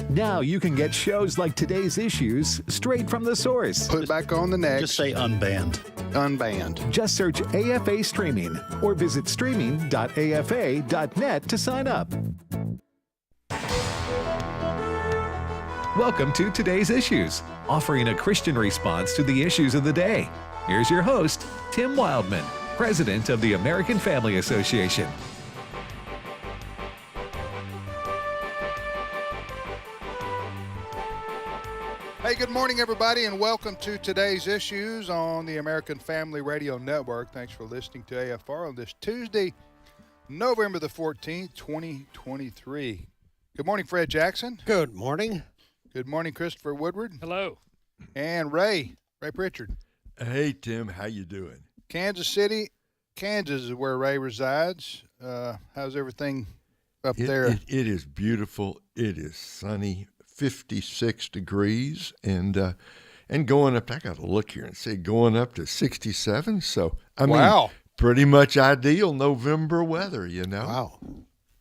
Now you can get shows like Today's Issues straight from the source. Put back on the next. Just say unbanned. Unbanned. Just search AFA Streaming or visit streaming.afa.net to sign up. Welcome to Today's Issues, offering a Christian response to the issues of the day. Here's your host, Tim Wildman, President of the American Family Association. Hey, good morning, everybody, and welcome to Today's Issues on the American Family Radio Network. Thanks for listening to AFR on this Tuesday, November the 14th, 2023. Good morning, Fred Jackson. Good morning. Good morning, Christopher Woodward. Hello. And Ray Pritchard. Hey, Tim, how you doing? Kansas City, Kansas is where Ray resides. How's everything up there? It is beautiful. It is sunny, 56 degrees, and going up, I got to look here and see, going up to 67. So, I mean, pretty much ideal November weather, you know. Wow.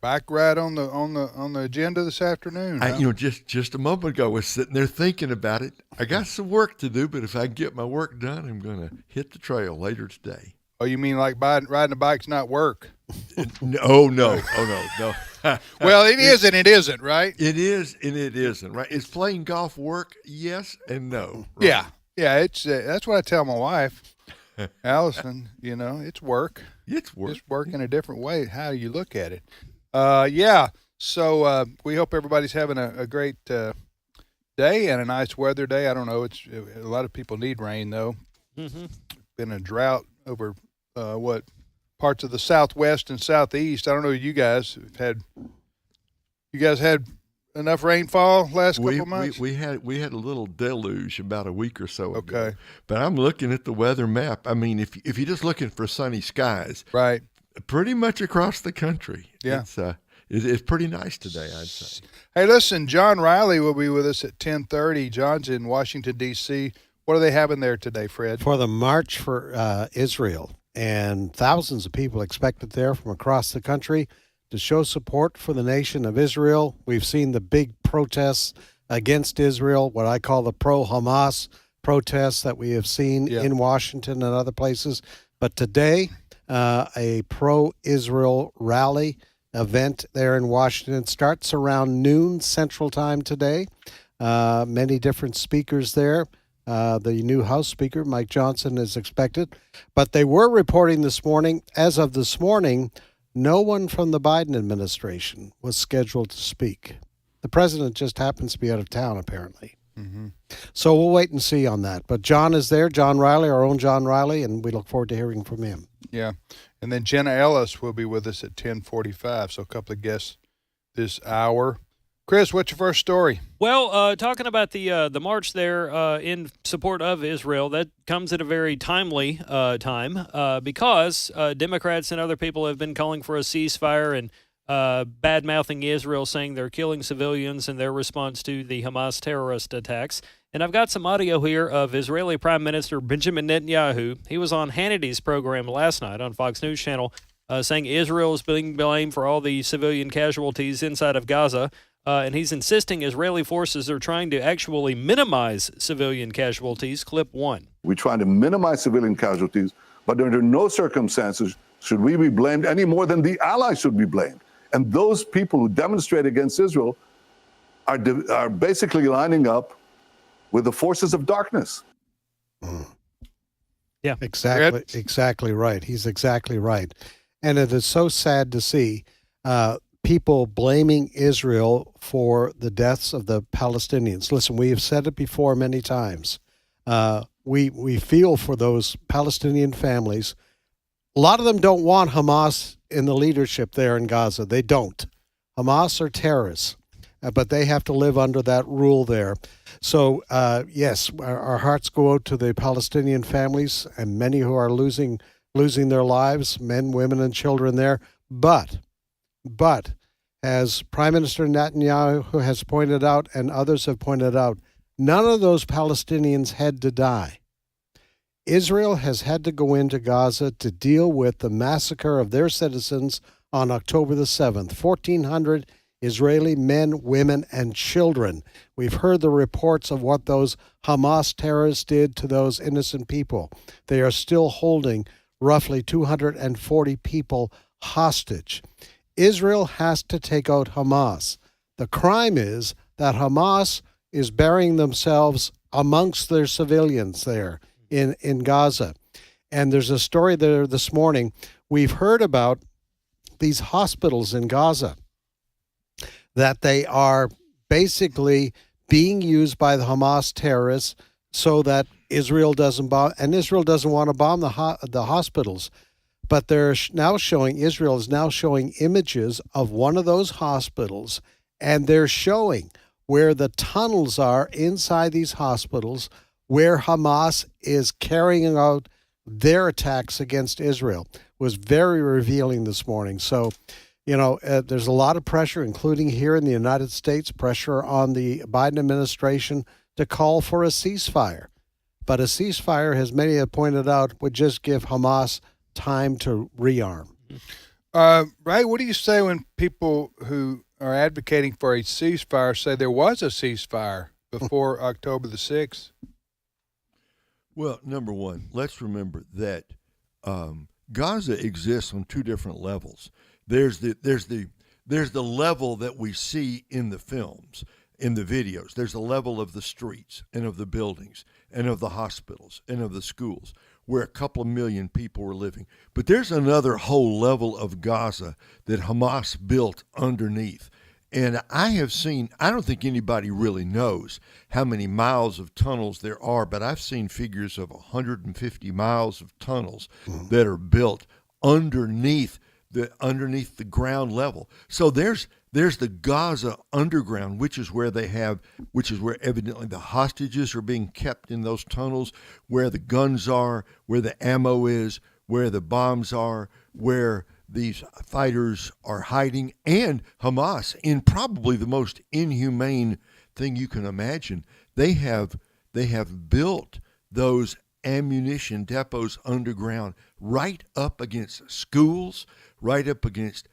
Back right on the agenda this afternoon. Huh? Just a moment ago, I was sitting there thinking about it. I got some work to do, but if I can get my work done, I'm going to hit the trail later today. Oh, you mean like riding a bike's not work? No. Well, it is and it isn't, right? It is and it isn't, right? Is playing golf work? Yes and no. Right? Yeah. It's that's what I tell my wife, Allison. You know, it's work. It's work. Just work in a different way. How you look at it. So we hope everybody's having a great day and a nice weather day. I don't know. It's a lot of people need rain though. Mm-hmm. Been a drought over parts of the Southwest and Southeast. I don't know. You guys had enough rainfall last couple of months? We had a little deluge about a week or so ago. Okay. But I'm looking at the weather map. I mean, if you're just looking for sunny skies, right, pretty much across the country. Yeah. It's pretty nice today, I'd say. Hey, listen, John Riley will be with us at 10:30. John's in Washington, D.C. What are they having there today, Fred? For the March for Israel, and thousands of people expected there from across the country to show support for the nation of Israel. We've seen the big protests against Israel, what I call the pro-Hamas protests that we have seen in Washington and other places. But today, a pro-Israel rally event there in Washington starts around noon Central Time today. Many different speakers there. The new House Speaker, Mike Johnson, is expected. But they were reporting this morning, as of this morning, no one from the Biden administration was scheduled to speak. The president just happens to be out of town, apparently. Mm-hmm. So we'll wait and see on that. But John is there, John Riley, our own John Riley, and we look forward to hearing from him. Yeah. And then Jenna Ellis will be with us at 10:45, so a couple of guests this hour. Chris, what's your first story? Well, talking about the march there in support of Israel, that comes at a very timely time because Democrats and other people have been calling for a ceasefire and bad-mouthing Israel, saying they're killing civilians in their response to the Hamas terrorist attacks. And I've got some audio here of Israeli Prime Minister Benjamin Netanyahu. He was on Hannity's program last night on Fox News Channel saying Israel is being blamed for all the civilian casualties inside of Gaza. And he's insisting Israeli forces are trying to actually minimize civilian casualties. Clip 1. We're trying to minimize civilian casualties, but under no circumstances should we be blamed any more than the allies should be blamed. And those people who demonstrate against Israel are basically lining up with the forces of darkness. Yeah, Exactly right. He's exactly right. And it is so sad to see people blaming Israel for the deaths of the Palestinians. Listen, we have said it before many times. We feel for those Palestinian families. A lot of them don't want Hamas in the leadership there in Gaza. They don't. Hamas are terrorists, but they have to live under that rule there. So, yes, our hearts go out to the Palestinian families and many who are losing their lives, men, women, and children there. But as Prime Minister Netanyahu has pointed out and others have pointed out, none of those Palestinians had to die. Israel has had to go into Gaza to deal with the massacre of their citizens on October the 7th. 1,400 Israeli men, women, and children. We've heard the reports of what those Hamas terrorists did to those innocent people. They are still holding roughly 240 people hostage. Israel has to take out Hamas. The crime is that Hamas is burying themselves amongst their civilians there in Gaza. And there's a story there this morning. We've heard about these hospitals in Gaza, that they are basically being used by the Hamas terrorists so that Israel doesn't bomb, and Israel doesn't want to bomb the hospitals. But they're now showing, Israel is now showing images of one of those hospitals, and they're showing where the tunnels are inside these hospitals where Hamas is carrying out their attacks against Israel. It was very revealing this morning. So, there's a lot of pressure, including here in the United States, pressure on the Biden administration to call for a ceasefire. But a ceasefire, as many have pointed out, would just give Hamas time to rearm. Ray, what do you say when people who are advocating for a ceasefire say there was a ceasefire before October the 6th? Well, number one, let's remember that Gaza exists on two different levels. There's the level that we see in the films, in the videos. There's the level of the streets and of the buildings and of the hospitals and of the schools where a couple of million people were living. But there's another whole level of Gaza that Hamas built underneath. And I have seen, I don't think anybody really knows how many miles of tunnels there are, but I've seen figures of 150 miles of tunnels that are built underneath the ground level. So there's the Gaza underground, which is where evidently the hostages are being kept in those tunnels, where the guns are, where the ammo is, where the bombs are, where these fighters are hiding, and Hamas, in probably the most inhumane thing you can imagine, they have built those ammunition depots underground right up against schools, right up against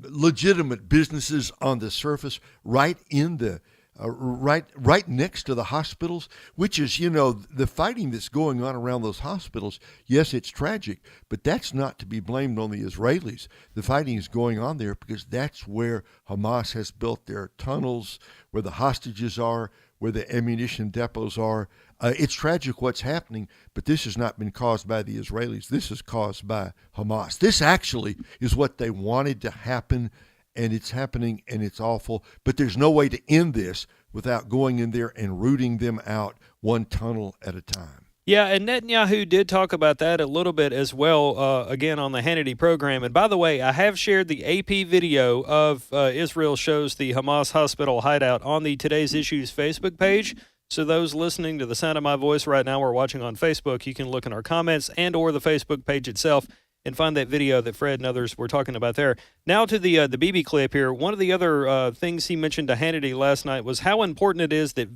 legitimate businesses on the surface, right in the right next to the hospitals, which is, the fighting that's going on around those hospitals. Yes, it's tragic, but that's not to be blamed on the Israelis. The fighting is going on there because that's where Hamas has built their tunnels, where the hostages are, where the ammunition depots are. It's tragic what's happening, but this has not been caused by the Israelis. This is caused by Hamas. This actually is what they wanted to happen, and it's happening, and it's awful. But there's no way to end this without going in there and rooting them out one tunnel at a time. Yeah, and Netanyahu did talk about that a little bit as well, again, on the Hannity program. And by the way, I have shared the AP video of Israel shows the Hamas hospital hideout on the Today's Issues Facebook page. So those listening to the sound of my voice right now or watching on Facebook, you can look in our comments and or the Facebook page itself and find that video that Fred and others were talking about there. Now to the BB clip here. One of the other things he mentioned to Hannity last night was how important it is that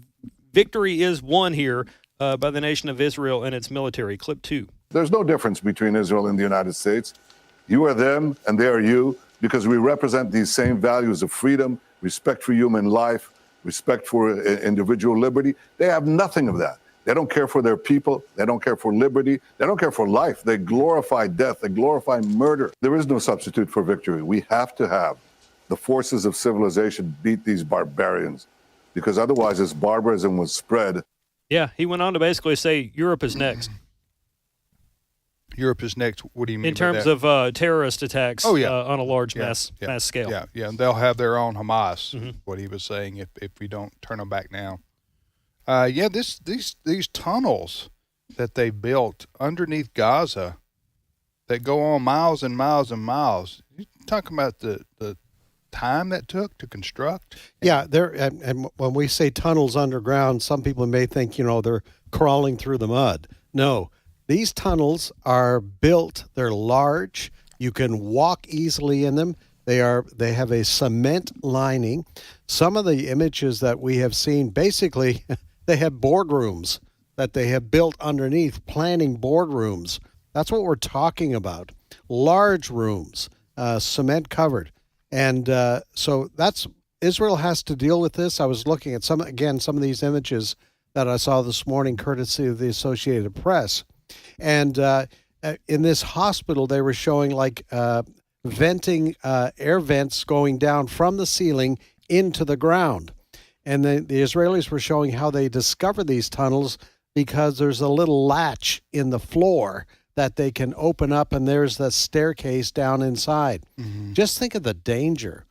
victory is won here by the nation of Israel and its military. Clip 2. There's no difference between Israel and the United States. You are them and they are you, because we represent these same values of freedom, respect for human life, respect for individual liberty. They have nothing of that. They don't care for their people. They don't care for liberty. They don't care for life. They glorify death. They glorify murder. There is no substitute for victory. We have to have the forces of civilization beat these barbarians, because otherwise this barbarism will spread. Yeah, he went on to basically say Europe is next. Europe is next. What do you mean in terms by that? of terrorist attacks on a large mass scale? Yeah, and they'll have their own Hamas, what he was saying, if we don't turn them back now. These tunnels that they built underneath Gaza that go on miles and miles and miles. You talking about the time that took to construct? Yeah, and when we say tunnels underground, some people may think, they're crawling through the mud. No, these tunnels are built. They're large. You can walk easily in them. They have a cement lining. Some of the images that we have seen, basically, they have boardrooms that they have built underneath, planning boardrooms. That's what we're talking about. Large rooms, cement covered. And so that's Israel has to deal with this. I was looking at some of these images that I saw this morning, courtesy of the Associated Press. And in this hospital, they were showing like venting air vents going down from the ceiling into the ground. And the Israelis were showing how they discover these tunnels because there's a little latch in the floor that they can open up, and there's the staircase down inside. Mm-hmm. Just think of the danger.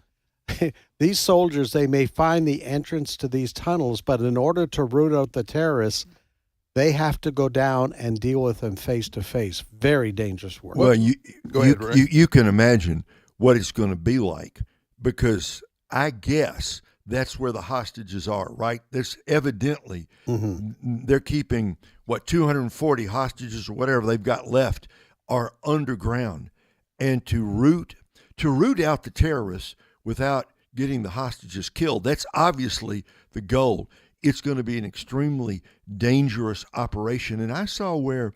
These soldiers, they may find the entrance to these tunnels, but in order to root out the terrorists, they have to go down and deal with them face to face. Very dangerous work. Well, you can imagine what it's going to be like, because I guess that's where the hostages are, right? There's evidently they're keeping 240 hostages or whatever they've got left are underground, and to root out the terrorists without getting the hostages killed. That's obviously the goal. It's going to be an extremely dangerous operation. And I saw where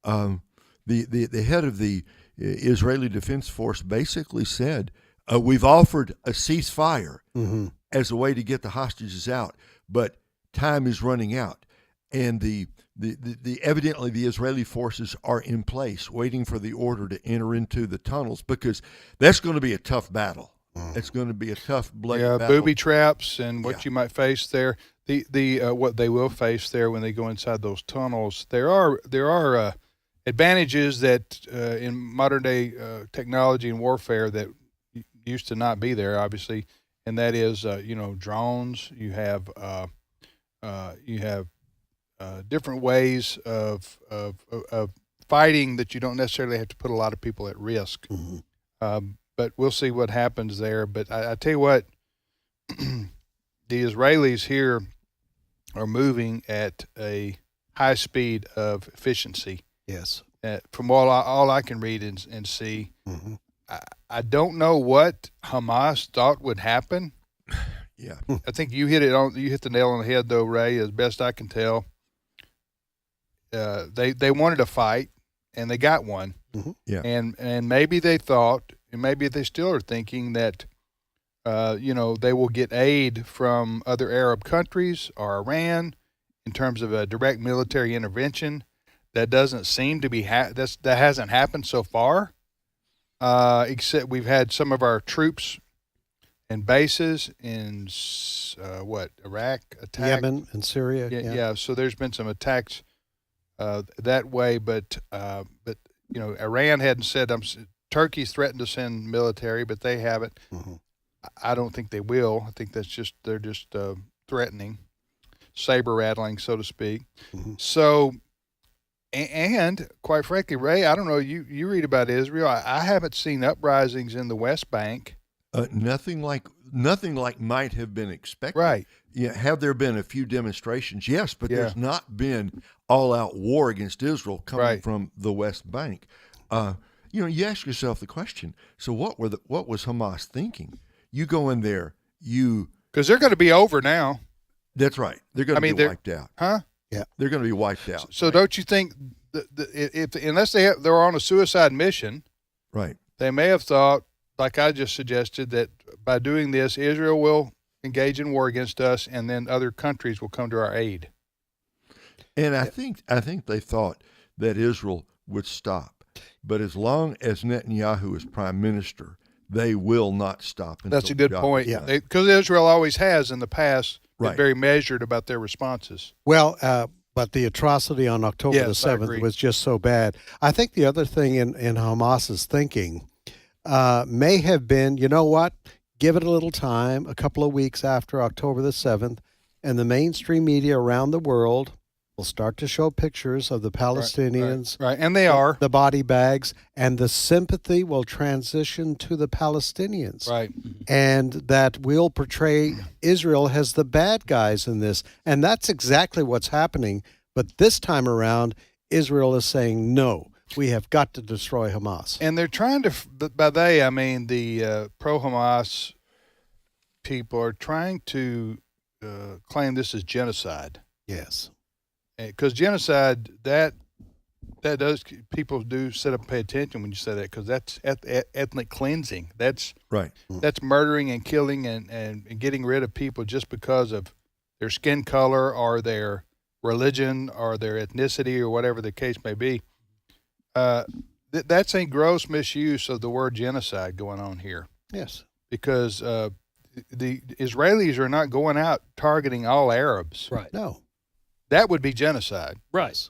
the head of the Israeli Defense Force basically said, we've offered a ceasefire as a way to get the hostages out, but time is running out. And the evidently the Israeli forces are in place waiting for the order to enter into the tunnels, because that's going to be a tough battle. It's going to be a tough, bloody battle. Booby traps and what you might face there. The what they will face there when they go inside those tunnels. There are advantages that in modern day technology and warfare that used to not be there, obviously, and that is drones. You have different ways of fighting that you don't necessarily have to put a lot of people at risk. But we'll see what happens there. But I tell you what, the Israelis here are moving at a high speed of efficiency. Yes. From all I can read and see, I don't know what Hamas thought would happen. Yeah. I think you hit the nail on the head, though, Ray, as best I can tell. They wanted a fight, and they got one. Yeah. And maybe they thought, and maybe they still are thinking that, they will get aid from other Arab countries or Iran in terms of a direct military intervention. That doesn't seem to be that hasn't happened so far. Except we've had some of our troops and bases in Iraq attacked, Yemen and Syria. Yeah. So there's been some attacks that way, but Iran hadn't said. Turkey's threatened to send military, but they haven't. I don't think they will. I think they're just threatening, saber rattling, so to speak. So. And quite frankly, Ray, I don't know. You read about Israel. I haven't seen uprisings in the West Bank. Nothing like might have been expected. Right. Yeah. Have there been a few demonstrations? Yes, but there's not been all-out war against Israel coming from the West Bank. You ask yourself the question. So what was Hamas thinking? You go in there, because they're going to be over now. That's right. They're going to be wiped out. Huh? Yeah, they're going to be wiped out. So don't you think unless they're on a suicide mission, right? They may have thought, like I just suggested, that by doing this, Israel will engage in war against us, and then other countries will come to our aid. And I think they thought that Israel would stop, but as long as Netanyahu is prime minister, they will not stop. That's a good point. Yeah, because Israel always has in the past. Right. Very measured about their responses. Well, but the atrocity on October the 7th was just so bad. I think the other thing in Hamas's thinking may have been, you know what, give it a little time, a couple of weeks after October the 7th, and the mainstream media around the world will start to show pictures of the Palestinians. Right. And they are. The body bags, and the sympathy will transition to the Palestinians. Right. And that will portray Israel as the bad guys in this. And that's exactly what's happening. But this time around, Israel is saying, no, we have got to destroy Hamas. And they're trying to, by they, I mean the pro-Hamas people are trying to claim this as genocide. Yes. Because genocide, that That does. People do sit up and pay attention when you say that, because that's ethnic cleansing. That's Right. That's murdering and killing and getting rid of people just because of their skin color or their religion or their ethnicity or whatever the case may be. That's a gross misuse of the word genocide going on here. Yes. Because the Israelis are not going out targeting all Arabs. Right. No. That would be genocide. Right.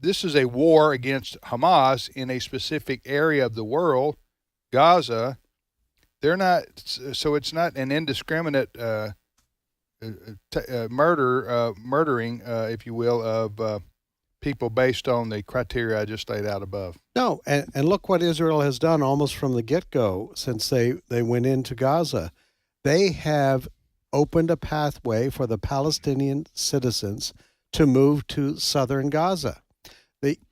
This is a war against Hamas in a specific area of the world, Gaza. They're not, so it's not an indiscriminate murdering, if you will, of people based on the criteria I just laid out above. No, and look what Israel has done almost from the get-go since they went into Gaza. They have opened a pathway for the Palestinian citizens to move to southern Gaza.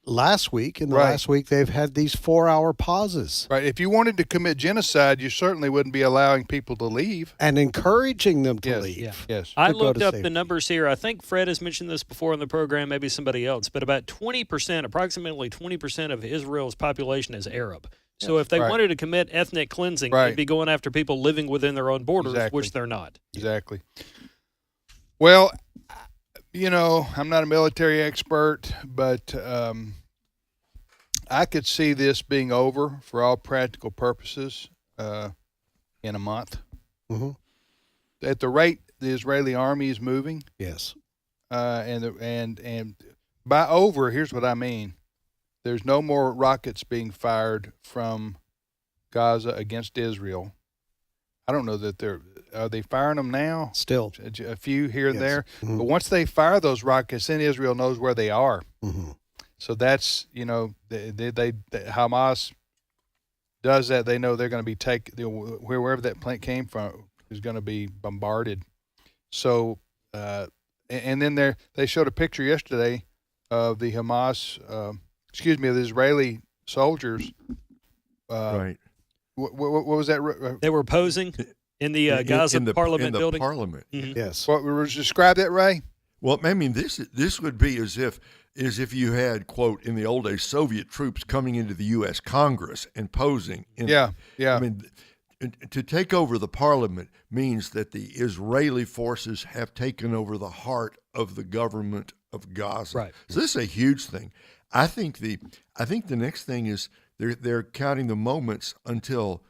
Last week, they've had these 4-hour pauses. Right. If you wanted to commit genocide, you certainly wouldn't be allowing people to leave. And encouraging them to Yes, leave. yeah. Yes. I To go looked to up safety. the numbers here. I think Fred has mentioned this before in the program, maybe somebody else, but about 20%, approximately 20% of Israel's population is Arab. So if they Right. wanted to commit ethnic cleansing, Right. they'd be going after people living within their own borders, Exactly. which they're not. Exactly. Well, I'm not a military expert, but I could see this being over for all practical purposes in a month. Mm-hmm. At the rate the Israeli army is moving, Yes. and by over, here's what I mean: there's no more rockets being fired from Gaza against Israel. I don't know that are they firing them now? Still. A few here and Yes. there. Mhm. But once they fire those rockets, then Israel knows where they are. Mm-hmm. So that's, Hamas does that. They know they're going to be wherever that plane came from is going to be bombarded. So, and then they showed a picture yesterday of the Hamas, of the Israeli soldiers. Right. What was that? They were posing in the Gaza Parliament in the building. Parliament. Mhm. Yes. What describe that, Ray? Well, I mean, this would be as if you had, quote, in the old days, Soviet troops coming into the U.S. Congress and posing. Yeah. I mean, to take over the Parliament means that the Israeli forces have taken over the heart of the government of Gaza. Right. So this is a huge thing. I think the next thing is they're counting the moments until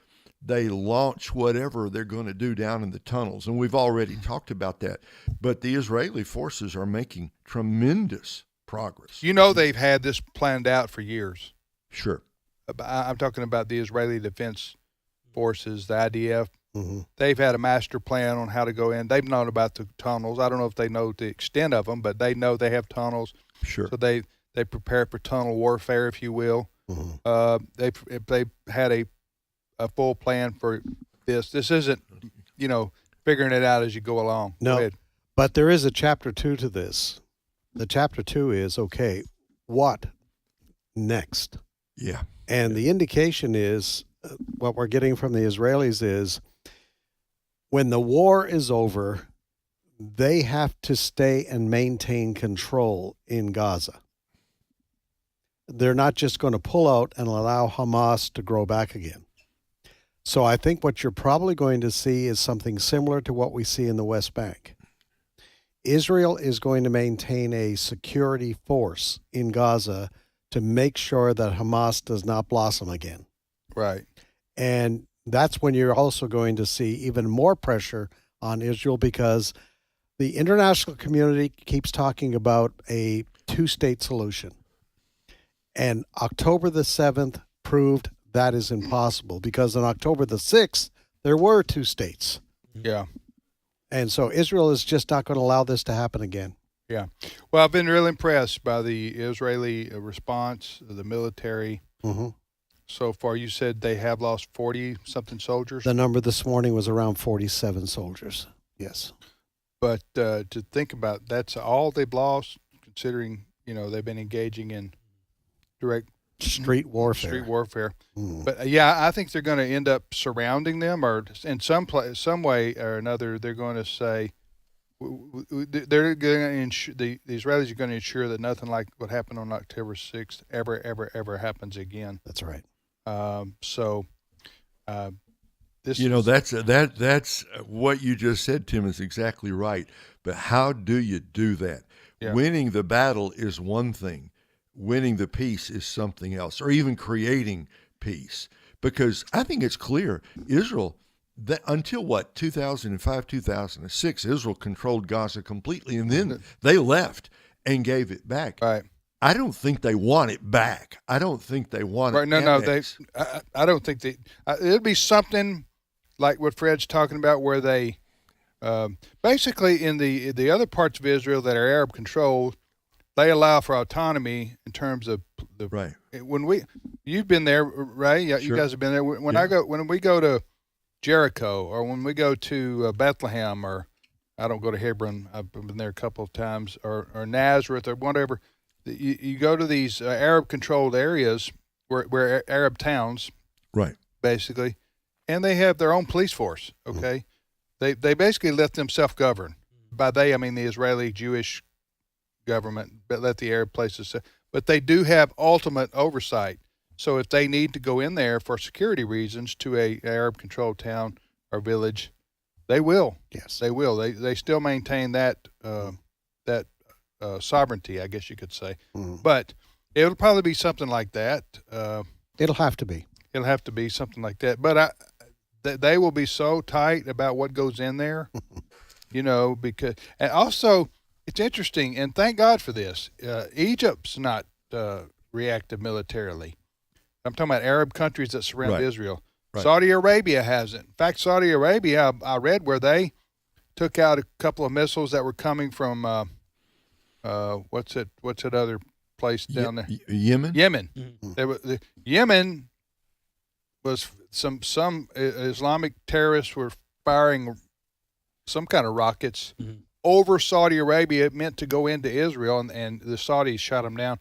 they launch whatever they're going to do down in the tunnels. And we've already talked about that. But the Israeli forces are making tremendous progress. They've had this planned out for years. Sure. I'm talking about the Israeli Defense Forces, the IDF. Mm-hmm. They've had a master plan on how to go in. They've known about the tunnels. I don't know if they know the extent of them, but they know they have tunnels. Sure. So they prepare for tunnel warfare, if you will. Mm-hmm. They had a full plan for this. This isn't, figuring it out as you go along. No. Go ahead. But there is a chapter 2 to this. The chapter 2 is, okay, what next? Yeah. And the indication is, what we're getting from the Israelis is, when the war is over, they have to stay and maintain control in Gaza. They're not just going to pull out and allow Hamas to grow back again. So I think what you're probably going to see is something similar to what we see in the West Bank. Israel is going to maintain a security force in Gaza to make sure that Hamas does not blossom again. Right. And that's when you're also going to see even more pressure on Israel, because the international community keeps talking about a two-state solution. And October the 7th proved that is impossible, because on October the 6th, there were two states. Yeah. And so Israel is just not going to allow this to happen again. Yeah. Well, I've been real impressed by the Israeli response, the military. Mm-hmm. So far, you said they have lost 40-something soldiers. The number this morning was around 47 soldiers. Yes. But to think about, that's all they've lost, considering, they've been engaging in direct Street warfare. Mm. But I think they're going to end up surrounding them, or in some way or another, they're going to say, they're going to the Israelis are going to ensure that nothing like what happened on October 6th ever happens again. That's right. This that's what you just said, Tim, is exactly right. But how do you do that? Yeah. Winning the battle is one thing. Winning the peace is something else, or even creating peace. Because I think it's clear, Israel, that until 2005, 2006, Israel controlled Gaza completely, and then they left and gave it back. Right. I don't think they want it back. I don't think they want it. No. I don't think they. It'll be something like what Fred's talking about, where they basically in the other parts of Israel that are Arab controlled, they allow for autonomy in terms of the right. When you've been there, right? Yeah, sure. You guys have been there. When we go to Jericho, or when we go to Bethlehem, or I don't go to Hebron. I've been there a couple of times, or Nazareth, or whatever. You go to these Arab-controlled areas, where Arab towns, right? Basically, and they have their own police force. Okay, they basically let them self-govern. By they, I mean the Israeli Jewish government, but let the Arab places. But they do have ultimate oversight. So if they need to go in there for security reasons to a Arab-controlled town or village, they will. Yes, they will. They still maintain that sovereignty, I guess you could say. Mm-hmm. But it'll probably be something like that. It'll have to be. It'll have to be something like that. But they will be so tight about what goes in there, because – and also it's interesting, and thank God for this. Egypt's not reactive militarily. I'm talking about Arab countries that surround Israel. Right. Saudi Arabia hasn't. In fact, Saudi Arabia, I read where they took out a couple of missiles that were coming from what's that other place down there? Yemen. Mm-hmm. Yemen was some Islamic terrorists were firing some kind of rockets over Saudi Arabia, meant to go into Israel, and the Saudis shot them down.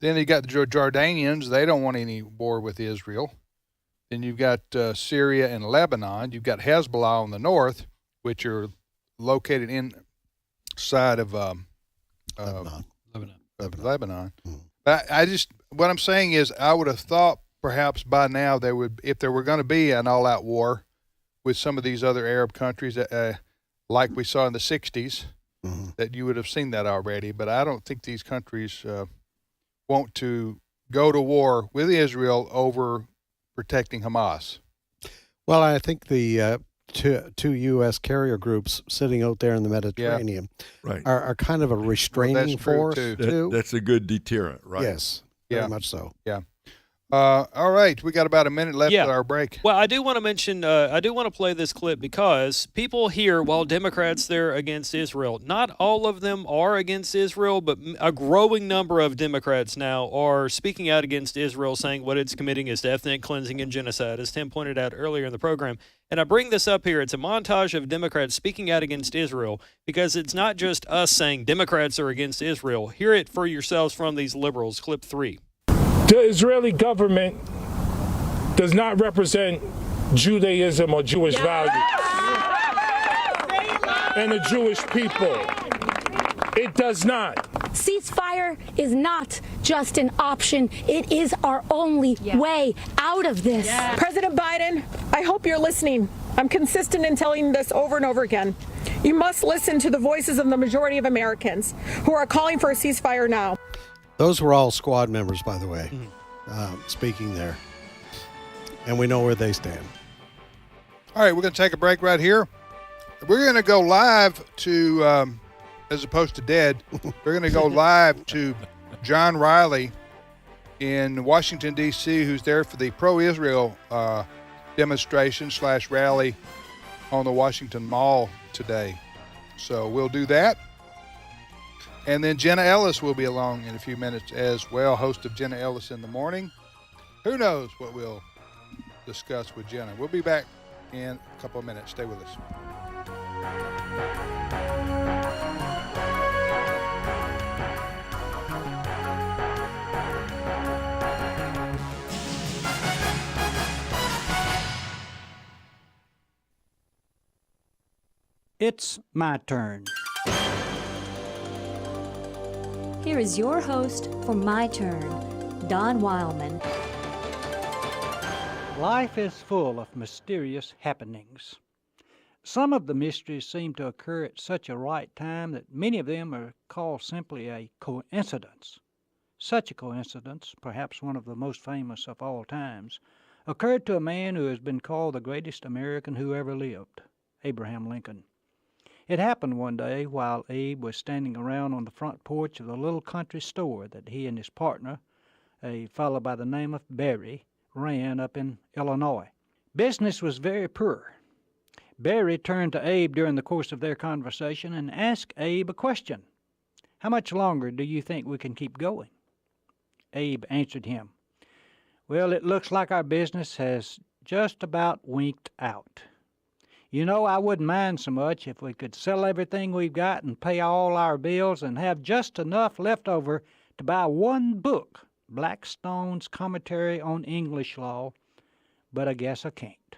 Then you got the Jordanians. They don't want any war with Israel. Then you've got Syria and Lebanon. You've got Hezbollah on the north, which are located inside of Lebanon. Mm-hmm. But what I'm saying is, I would have thought perhaps by now if there were going to be an all-out war with some of these other Arab countries, like we saw in the 60s, that you would have seen that already. But I don't think these countries want to go to war with Israel over protecting Hamas. Well, I think the two U.S. carrier groups sitting out there in the Mediterranean are kind of a restraining force, too. That's a good deterrent, right? Yes, very much so. Yeah. All right, we got about a minute left at our break. Well, I do want to mention, I do want to play this clip because people here, while Democrats they're against Israel, not all of them are against Israel, but a growing number of Democrats now are speaking out against Israel, saying what it's committing is ethnic cleansing and genocide, as Tim pointed out earlier in the program. And I bring this up here. It's a montage of Democrats speaking out against Israel because it's not just us saying Democrats are against Israel. Hear it for yourselves from these liberals. Clip 3. The Israeli government does not represent Judaism or Jewish values and the Jewish people. It does not. Ceasefire is not just an option. It is our only way out of this. Yeah. President Biden, I hope you're listening. I'm consistent in telling this over and over again. You must listen to the voices of the majority of Americans who are calling for a ceasefire now. Those were all squad members, by the way, speaking there. And we know where they stand. All right, we're going to take a break right here. We're going to go live to, as opposed to dead, we're going to go live to John Riley in Washington, D.C., who's there for the pro-Israel demonstration / rally on the Washington Mall today. So we'll do that. And then Jenna Ellis will be along in a few minutes as well, host of Jenna Ellis in the Morning. Who knows what we'll discuss with Jenna. We'll be back in a couple of minutes. Stay with us. It's my turn. Here is your host for My Turn, Don Wildman. Life is full of mysterious happenings. Some of the mysteries seem to occur at such a right time that many of them are called simply a coincidence. Such a coincidence, perhaps one of the most famous of all times, occurred to a man who has been called the greatest American who ever lived, Abraham Lincoln. It happened one day while Abe was standing around on the front porch of the little country store that he and his partner, a fellow by the name of Barry, ran up in Illinois. Business was very poor. Barry turned to Abe during the course of their conversation and asked Abe a question. "How much longer do you think we can keep going?" Abe answered him, "Well, it looks like our business has just about winked out. You know, I wouldn't mind so much if we could sell everything we've got and pay all our bills and have just enough left over to buy one book, Blackstone's Commentary on English Law, but I guess I can't."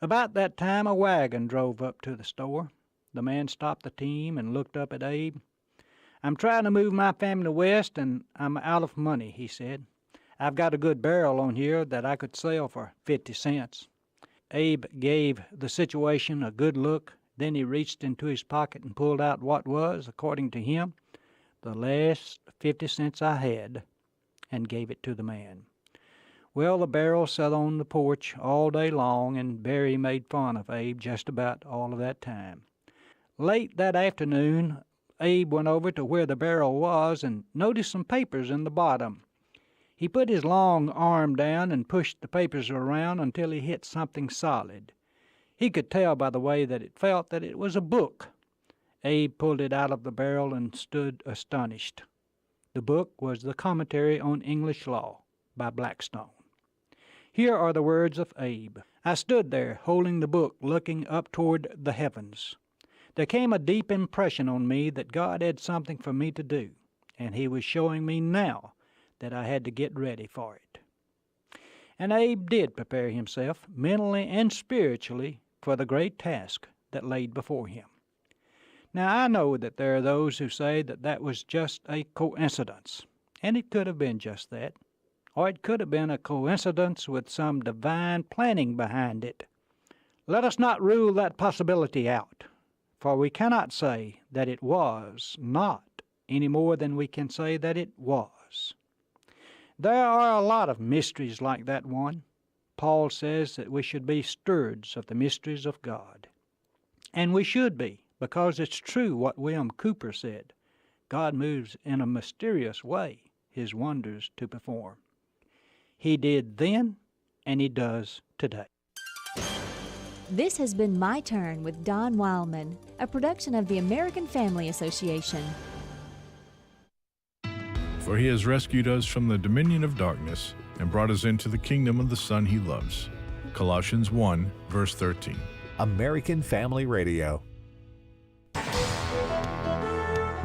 About that time, a wagon drove up to the store. The man stopped the team and looked up at Abe. "I'm trying to move my family west, and I'm out of money," he said. "I've got a good barrel on here that I could sell for 50 cents. Abe gave the situation a good look. Then he reached into his pocket and pulled out what was, according to him, the last 50 cents I had, and gave it to the man. Well, the barrel sat on the porch all day long, and Barry made fun of Abe just about all of that time. Late that afternoon, Abe went over to where the barrel was and noticed some papers in the bottom. He put his long arm down and pushed the papers around until he hit something solid. He could tell by the way that it felt that it was a book. Abe pulled it out of the barrel and stood astonished. The book was the Commentary on English Law by Blackstone. Here are the words of Abe. "I stood there holding the book, looking up toward the heavens. There came a deep impression on me that God had something for me to do, and he was showing me now that I had to get ready for it." And Abe did prepare himself, mentally and spiritually, for the great task that laid before him. Now, I know that there are those who say that that was just a coincidence, and it could have been just that, or it could have been a coincidence with some divine planning behind it. Let us not rule that possibility out, for we cannot say that it was not any more than we can say that it was. There are a lot of mysteries like that one. Paul says that we should be stewards of the mysteries of God. And we should be, because it's true what William Cooper said. God moves in a mysterious way his wonders to perform. He did then, and he does today. This has been My Turn with Don Wildman, a production of the American Family Association. For he has rescued us from the dominion of darkness and brought us into the kingdom of the Son he loves. Colossians 1, verse 13. American Family Radio.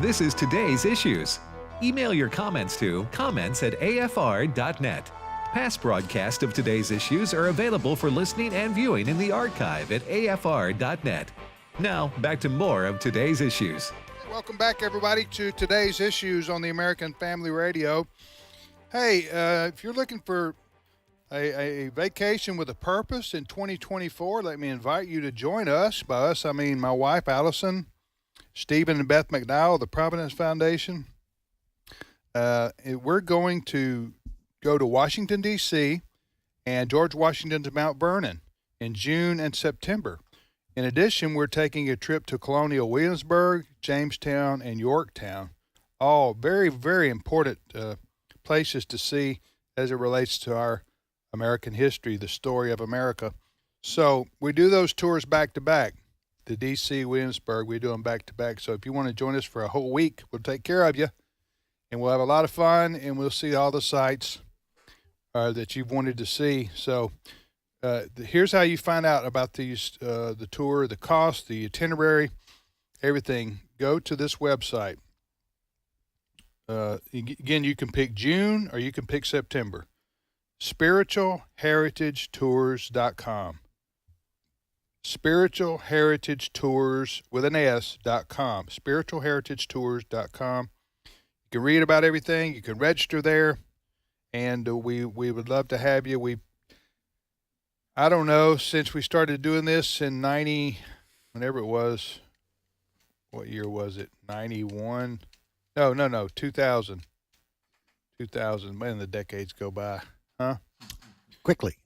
This is today's issues. Email your comments to comments@afr.net. Past broadcasts of today's issues are available for listening and viewing in the archive at afr.net. Now, back to more of today's issues. Welcome back, everybody, to today's issues on the American Family Radio. Hey, if you're looking for a vacation with a purpose in 2024, let me invite you to join us. By us, I mean my wife, Allison, Stephen and Beth McDowell, the Providence Foundation. We're going to go to Washington, D.C. and George Washington's Mount Vernon in June and September. In addition, we're taking a trip to Colonial Williamsburg, Jamestown, and Yorktown. All very, very important places to see as it relates to our American history, the story of America. So we do those tours back to back. The D.C., Williamsburg, we do them back to back. So if you want to join us for a whole week, we'll take care of you. And we'll have a lot of fun, and we'll see all the sites that you've wanted to see. So here's how you find out about these, the tour, the cost, the itinerary, everything. Go to this website. Again, you can pick June or you can pick September. SpiritualHeritageTours.com. spiritualheritagetours with an S.com. Spiritualheritagetours.com. You can read about everything. You can register there, and we would love to have you. I don't know, since we started doing this in 90, whenever it was, what year was it? 91? No, 2000. 2000. Man, the decades go by, huh? Quickly.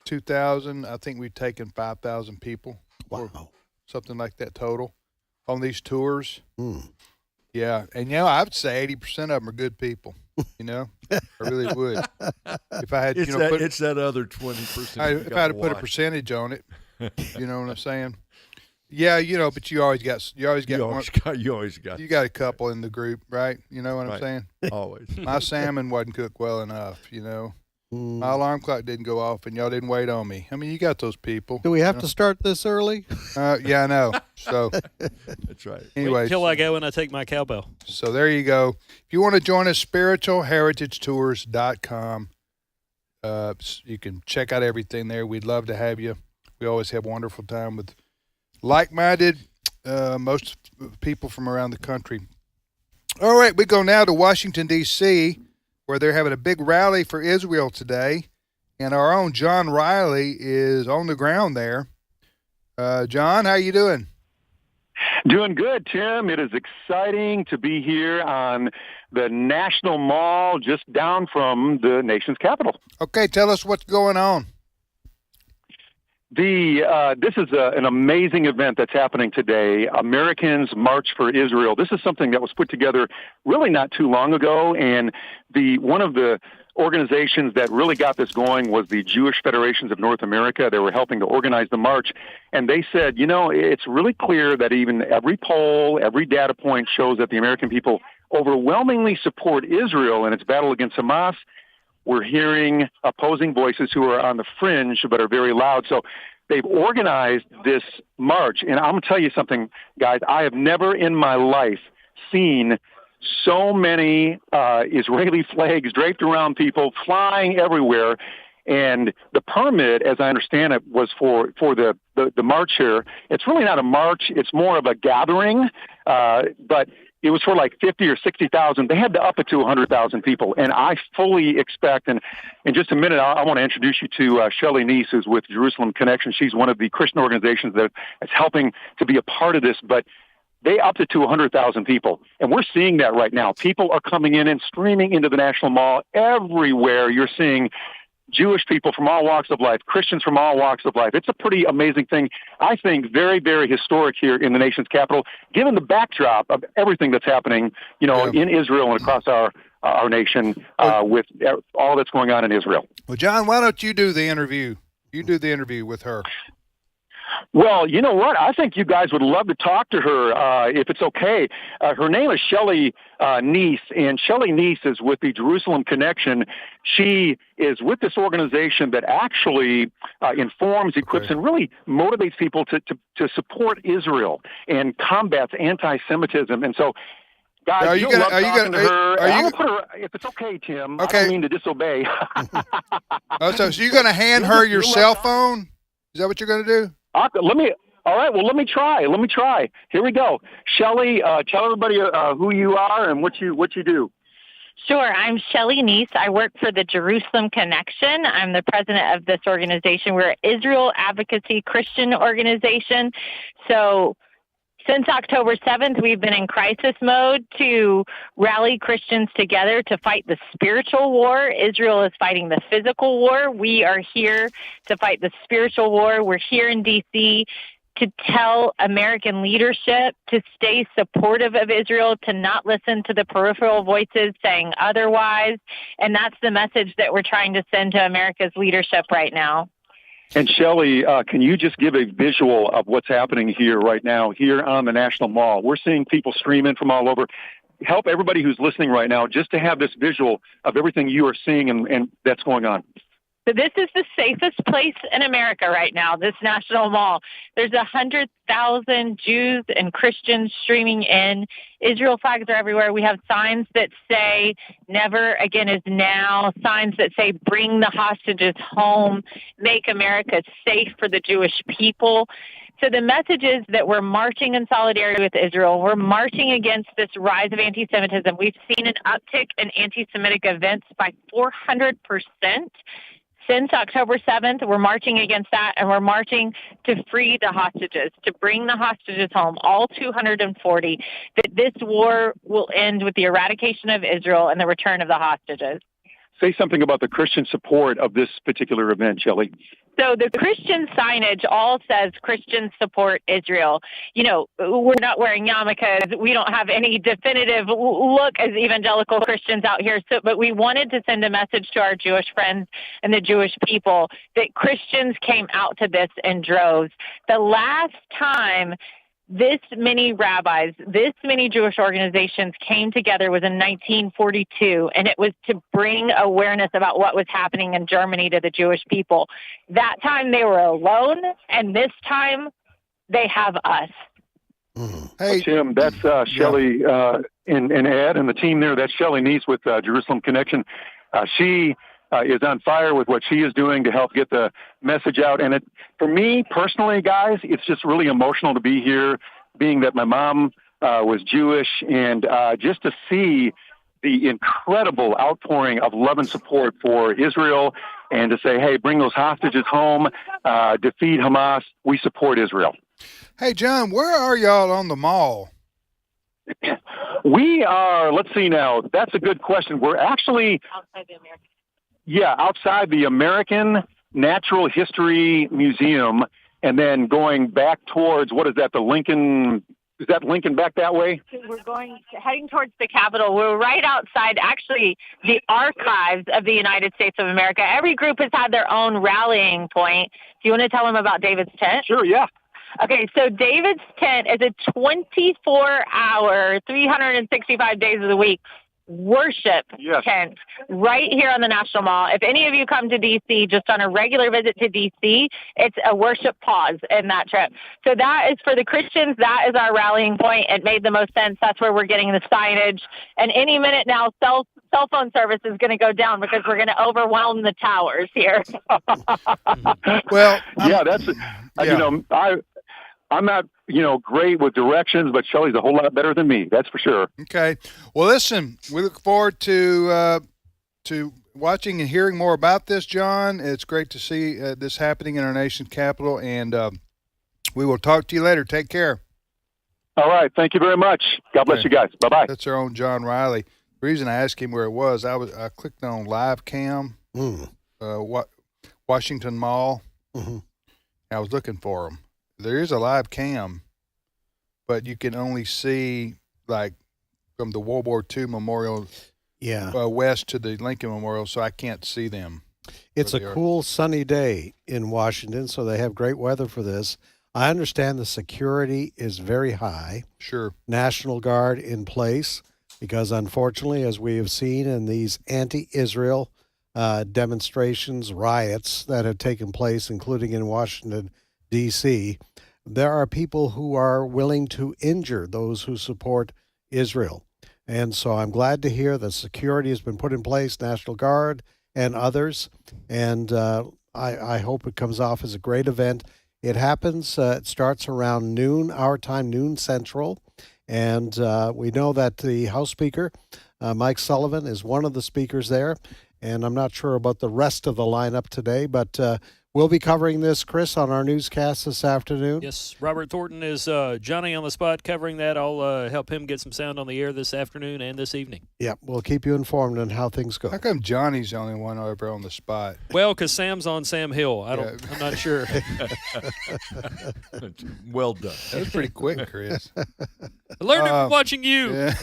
2000, I think we've taken 5,000 people. Wow. Or something like that total on these tours. Mm. Yeah, and I would say 80% of them are good people. I really would. If I had, it's that other 20%. If I had to put a percentage on it, you know what I'm saying? Yeah, but you always got you always got a couple in the group, right? You know what I'm saying? Always. My salmon wasn't cooked well enough, My alarm clock didn't go off, and y'all didn't wait on me. I mean, you got those people. Do we have to start this early? Yeah, I know. So that's right. Anyway, until I go and I take my cowbell. So there you go. If you want to join us, spiritualheritagetours.com. You can check out everything there. We'd love to have you. We always have a wonderful time with like-minded, most people from around the country. All right, we go now to Washington, D.C., where they're having a big rally for Israel today. And our own John Riley is on the ground there. John, how you doing? Doing good, Tim. It is exciting to be here on the National Mall just down from the nation's capital. Okay, tell us what's going on. This is an amazing event that's happening today. Americans March for Israel. This is something that was put together really not too long ago, and one of the organizations that really got this going was the Jewish Federations of North America. They were helping to organize the march, and they said, it's really clear that even every poll, every data point shows that the American people overwhelmingly support Israel in its battle against Hamas. We're hearing opposing voices who are on the fringe but are very loud. So they've organized this march. And I'm going to tell you something, guys. I have never in my life seen so many Israeli flags draped around people, flying everywhere. And the permit, as I understand it, was for the march here. It's really not a march. It's more of a gathering. But it was for like 50 or 60,000. They had to up it to 100,000 people. And I fully expect, and in just a minute, I want to introduce you to Shelley Neese, who's with Jerusalem Connection. She's one of the Christian organizations that's helping to be a part of this. But they upped it to 100,000 people. And we're seeing that right now. People are coming in and streaming into the National Mall. Everywhere you're seeing Jewish people from all walks of life, Christians from all walks of life. It's a pretty amazing thing. I think very, very historic here in the nation's capital, given the backdrop of everything that's happening, in Israel and across our nation with all that's going on in Israel. Well, John, why don't you do the interview? You do the interview with her. Well, you know what? I think you guys would love to talk to her if it's okay. Her name is Shelley Neese, and Shelley Neese is with the Jerusalem Connection. She is with this organization that actually informs, equips, and really motivates people to support Israel and combats anti-Semitism. And so, guys, you'll love talking to her. I'm going to put her, if it's okay, Tim. Okay. I don't mean to disobey. So you're going to hand her your cell phone? Is that what you're going to do? Let me try. Here we go. Shelley, tell everybody who you are and what you do. Sure. I'm Shelley Neese. I work for the Jerusalem Connection. I'm the president of this organization. We're an Israel advocacy Christian organization. So since October 7th, we've been in crisis mode to rally Christians together to fight the spiritual war. Israel is fighting the physical war. We are here to fight the spiritual war. We're here in D.C. to tell American leadership to stay supportive of Israel, to not listen to the peripheral voices saying otherwise. And that's the message that we're trying to send to America's leadership right now. And Shelley, can you just give a visual of what's happening here right now, here on the National Mall? We're seeing people stream in from all over. Help everybody who's listening right now just to have this visual of everything you are seeing and that's going on. So this is the safest place in America right now, this National Mall. There's 100,000 Jews and Christians streaming in. Israel flags are everywhere. We have signs that say never again is now, signs that say bring the hostages home, make America safe for the Jewish people. So the message is that we're marching in solidarity with Israel. We're marching against this rise of anti-Semitism. We've seen an uptick in anti-Semitic events by 400% since October 7th. We're marching against that, and we're marching to free the hostages, to bring the hostages home, all 240, that this war will end with the eradication of Israel and the return of the hostages. Say something about the Christian support of this particular event, Shelley. So the Christian signage all says Christians support Israel. You know, we're not wearing yarmulkes. We don't have any definitive look as evangelical Christians out here. So, but we wanted to send a message to our Jewish friends and the Jewish people that Christians came out to this in droves. The last time this many rabbis, this many Jewish organizations came together was in 1942, and it was to bring awareness about what was happening in Germany to the Jewish people. That time they were alone, and this time they have us. Hey, Tim, that's Shelley and Ed and the team there. That's Shelley Neese with Jerusalem Connection. She is on fire with what she is doing to help get the message out. And for me personally, guys, it's just really emotional to be here, being that my mom was Jewish, and just to see the incredible outpouring of love and support for Israel, and to say, hey, bring those hostages home, defeat Hamas, we support Israel. Hey, John, where are y'all on the mall? We are, let's see now, that's a good question. We're actually outside the American. Yeah, outside the American Natural History Museum, and then going back towards, what is that, the Lincoln, is that Lincoln back that way? We're heading towards the Capitol. We're right outside, actually, the archives of the United States of America. Every group has had their own rallying point. Do you want to tell them about David's Tent? Sure, yeah. Okay, so David's Tent is a 24-hour, 365 days of the week worship tent right here on the National Mall. If any of you come to D.C. just on a regular visit to D.C., it's a worship pause in that trip. So that is for the Christians. That is our rallying point. It made the most sense. That's where we're getting the signage. And any minute now, cell phone service is going to go down because we're going to overwhelm the towers here. Well, yeah, that's, you know, I'm not, great with directions, but Shelley's a whole lot better than me. That's for sure. Okay. Well, listen, we look forward to watching and hearing more about this, John. It's great to see this happening in our nation's capital, and we will talk to you later. Take care. All right. Thank you very much. God bless you guys. Bye-bye. That's our own John Riley. The reason I asked him where it was, I clicked on live cam, Washington Mall. Mm-hmm. I was looking for him. There is a live cam, but you can only see, like, from the World War II Memorial west to the Lincoln Memorial, so I can't see them. It's a cool, sunny day in Washington, so they have great weather for this. I understand the security is very high. Sure. National Guard in place, because unfortunately, as we have seen in these anti-Israel demonstrations, riots that have taken place, including in Washington, D.C., there are people who are willing to injure those who support Israel. And so I'm glad to hear that security has been put in place, National Guard and others. And I hope it comes off as a great event. It happens, it starts around noon, our time, noon Central. And we know that the House Speaker, Mike Sullivan, is one of the speakers there. And I'm not sure about the rest of the lineup today, but we'll be covering this, Chris, on our newscast this afternoon. Yes, Robert Thornton is Johnny on the spot covering that. I'll help him get some sound on the air this afternoon and this evening. Yeah, we'll keep you informed on how things go. How come Johnny's the only one over on the spot? Well, because Sam's on Sam Hill. I'm not sure. Well done. That was pretty quick, Chris. I learned it from watching you. Yeah.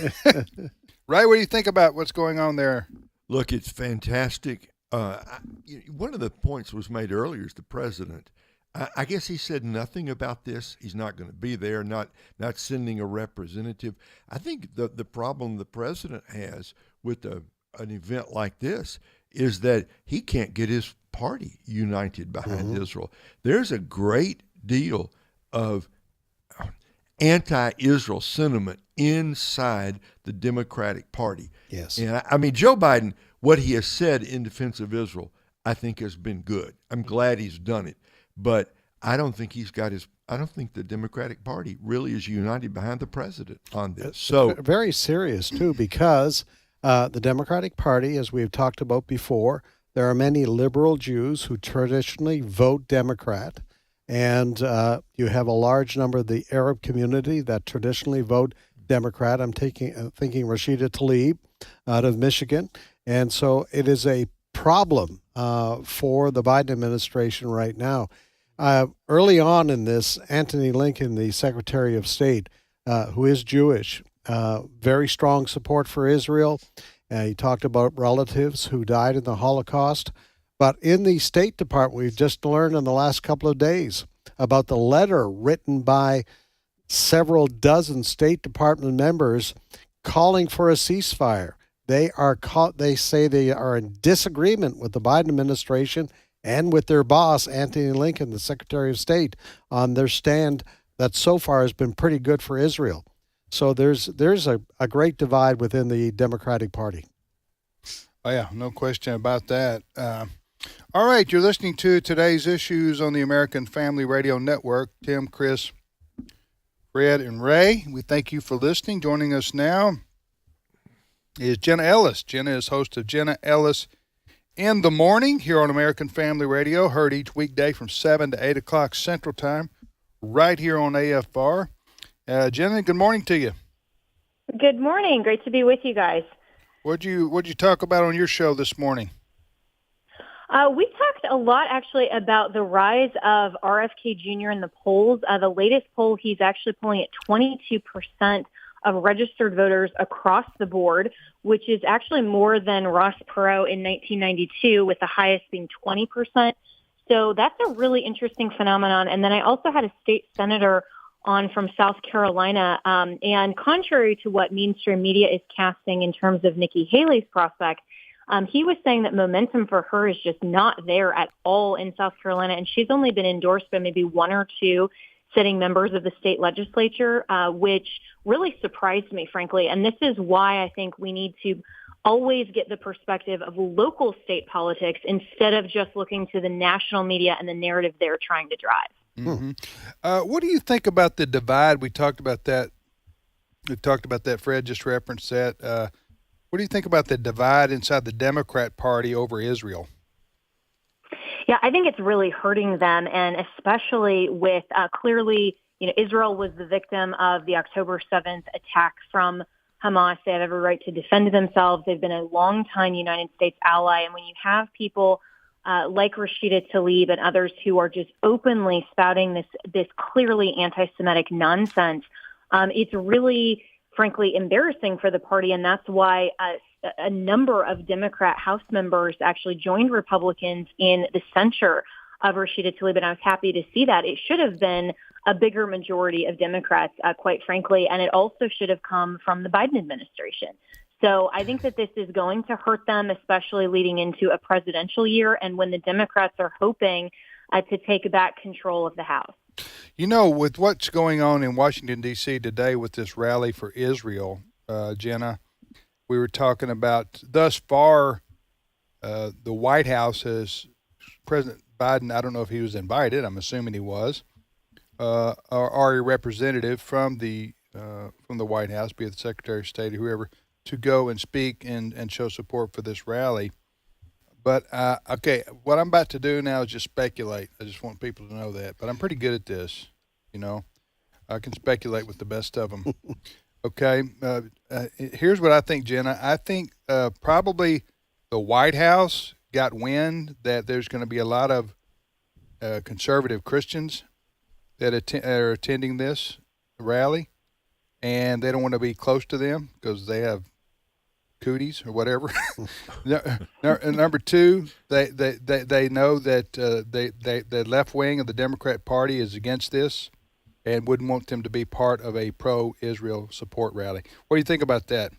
Ray, what do you think about what's going on there? Look, it's fantastic. One of the points was made earlier is the president. I guess he said nothing about this. He's not going to be there, not sending a representative. I think the problem the president has with an event like this is that he can't get his party united behind Israel. There's a great deal of anti-Israel sentiment inside the Democratic Party. Yes. And I mean, Joe Biden, what he has said in defense of Israel, I think has been good. I'm glad he's done it. But I don't think he's got his I don't think the Democratic Party really is united behind the president on this. So very serious too, because the Democratic Party, as we've talked about before, there are many liberal Jews who traditionally vote Democrat, and you have a large number of the Arab community that traditionally vote Democrat. I'm thinking Rashida Tlaib out of Michigan, and so it is a problem for the Biden administration right now. Early on in this, Antony Blinken, the Secretary of State, who is Jewish, very strong support for Israel. He talked about relatives who died in the Holocaust. But in the State Department, we've just learned in the last couple of days about the letter written by several dozen State Department members calling for a ceasefire. They say they are in disagreement with the Biden administration and with their boss, Antony Blinken, the Secretary of State, on their stand that so far has been pretty good for Israel. So there's a great divide within the Democratic Party. Oh, yeah, no question about that. All right, you're listening to today's issues on the American Family Radio Network. Tim, Chris, Fred, and Ray, we thank you for listening. Joining us now is Jenna Ellis. Jenna is host of Jenna Ellis in the Morning here on American Family Radio, heard each weekday from 7 to 8 o'clock Central Time, right here on AFR. Jenna, good morning to you. Good morning. Great to be with you guys. What'd you talk about on your show this morning? We talked a lot, actually, about the rise of RFK Jr. in the polls. The latest poll, he's actually polling at 22% of registered voters across the board, which is actually more than Ross Perot in 1992, with the highest being 20%. So that's a really interesting phenomenon. And then I also had a state senator on from South Carolina, and contrary to what mainstream media is casting in terms of Nikki Haley's prospect, he was saying that momentum for her is just not there at all in South Carolina, and she's only been endorsed by maybe one or two sitting members of the state legislature, which really surprised me, frankly. And this is why I think we need to always get the perspective of local state politics instead of just looking to the national media and the narrative they're trying to drive. Mm-hmm. What do you think about the divide? We talked about that. Fred just referenced that. What do you think about the divide inside the Democrat Party over Israel? Yeah, I think it's really hurting them, and especially with clearly, Israel was the victim of the October 7th attack from Hamas. They have every right to defend themselves. They've been a longtime United States ally, and when you have people like Rashida Tlaib and others who are just openly spouting this clearly anti-Semitic nonsense, it's really, frankly, embarrassing for the party, and that's why a number of Democrat House members actually joined Republicans in the censure of Rashida Tlaib, and I was happy to see that. It should have been a bigger majority of Democrats, quite frankly, and it also should have come from the Biden administration. So I think that this is going to hurt them, especially leading into a presidential year and when the Democrats are hoping to take back control of the House. With what's going on in Washington, D.C. today with this rally for Israel, Jenna, we were talking about thus far the White House has, President Biden, I don't know if he was invited, I'm assuming he was, or a representative from the White House, be it the Secretary of State or whoever, to go and speak and show support for this rally. But, okay, what I'm about to do now is just speculate. I just want people to know that. But I'm pretty good at this, I can speculate with the best of them. Okay, here's what I think, Jenna. I think probably the White House got wind that there's going to be a lot of conservative Christians that are attending this rally, and they don't want to be close to them because they have cooties or whatever. Number two, they know that the left wing of the Democrat Party is against this and wouldn't want them to be part of a pro-Israel support rally. What do you think about that?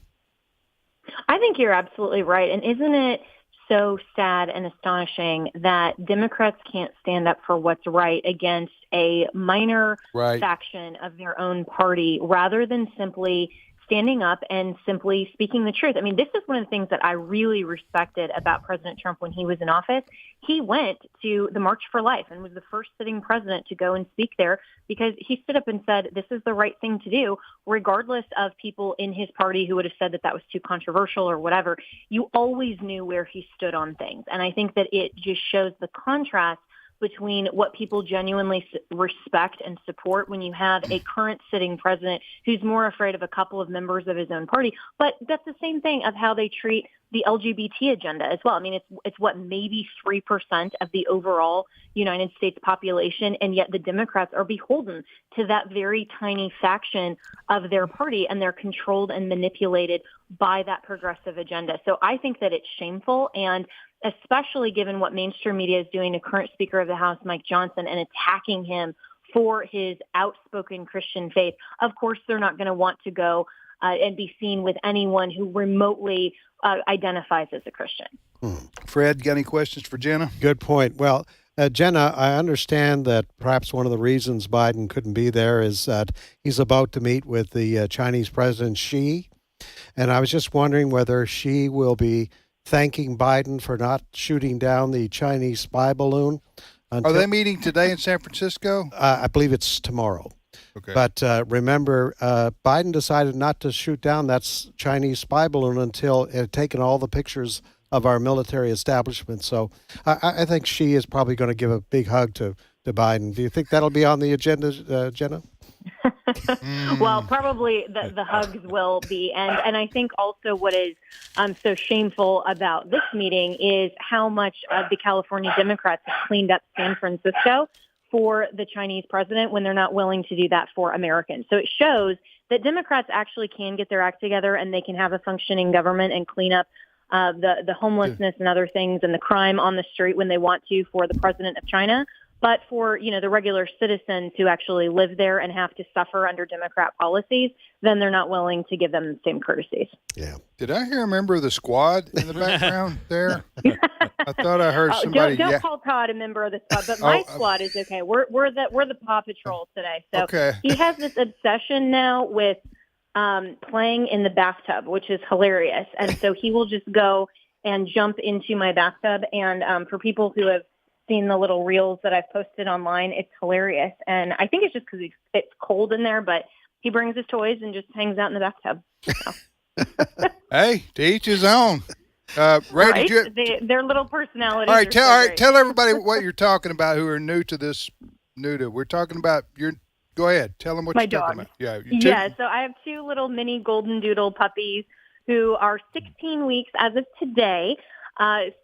I think you're absolutely right. And isn't it so sad and astonishing that Democrats can't stand up for what's right against a minor faction of their own party rather than simply standing up and simply speaking the truth. I mean, this is one of the things that I really respected about President Trump when he was in office. He went to the March for Life and was the first sitting president to go and speak there because he stood up and said, this is the right thing to do, regardless of people in his party who would have said that that was too controversial or whatever. You always knew where he stood on things. And I think that it just shows the contrast between what people genuinely respect and support when you have a current sitting president who's more afraid of a couple of members of his own party. But that's the same thing of how they treat the LGBT agenda as well. I mean, it's what, maybe 3% of the overall United States population, and yet the Democrats are beholden to that very tiny faction of their party, and they're controlled and manipulated by that progressive agenda. So I think that it's shameful, and especially given what mainstream media is doing to current Speaker of the House, Mike Johnson, and attacking him for his outspoken Christian faith. Of course, they're not going to want to go and be seen with anyone who remotely identifies as a Christian. Fred, got any questions for Jenna? Good point. Well, Jenna, I understand that perhaps one of the reasons Biden couldn't be there is that he's about to meet with the Chinese President Xi. And I was just wondering whether Xi will be thanking Biden for not shooting down the Chinese spy balloon. Are they meeting today in San Francisco? I believe it's tomorrow. Okay. But remember, Biden decided not to shoot down that Chinese spy balloon until it had taken all the pictures of our military establishment. So I think she is probably going to give a big hug to Biden. Do you think that'll be on the agenda, Jenna? Well, probably the hugs will be. And I think also what is so shameful about this meeting is how much of the California Democrats have cleaned up San Francisco for the Chinese president when they're not willing to do that for Americans. So it shows that Democrats actually can get their act together and they can have a functioning government and clean up the homelessness and other things and the crime on the street when they want to for the president of China. But for, the regular citizens who actually live there and have to suffer under Democrat policies, then they're not willing to give them the same courtesies. Yeah. Did I hear a member of the squad in the background there? I thought I heard somebody. Don't call Todd a member of the squad, but my squad is okay. We're the Paw Patrol today. So okay. He has this obsession now with playing in the bathtub, which is hilarious. And so he will just go and jump into my bathtub. And for people who have seen the little reels that I've posted online, it's hilarious. And I think it's just because it's cold in there, but he brings his toys and just hangs out in the bathtub. So. Hey, to each his own. Ray, right? did you... Their little personalities. All right, tell everybody what you're talking about who are new to we're talking about go ahead, tell them what my you're dog. talking about. Yeah, so I have two little mini golden doodle puppies who are 16 weeks as of today.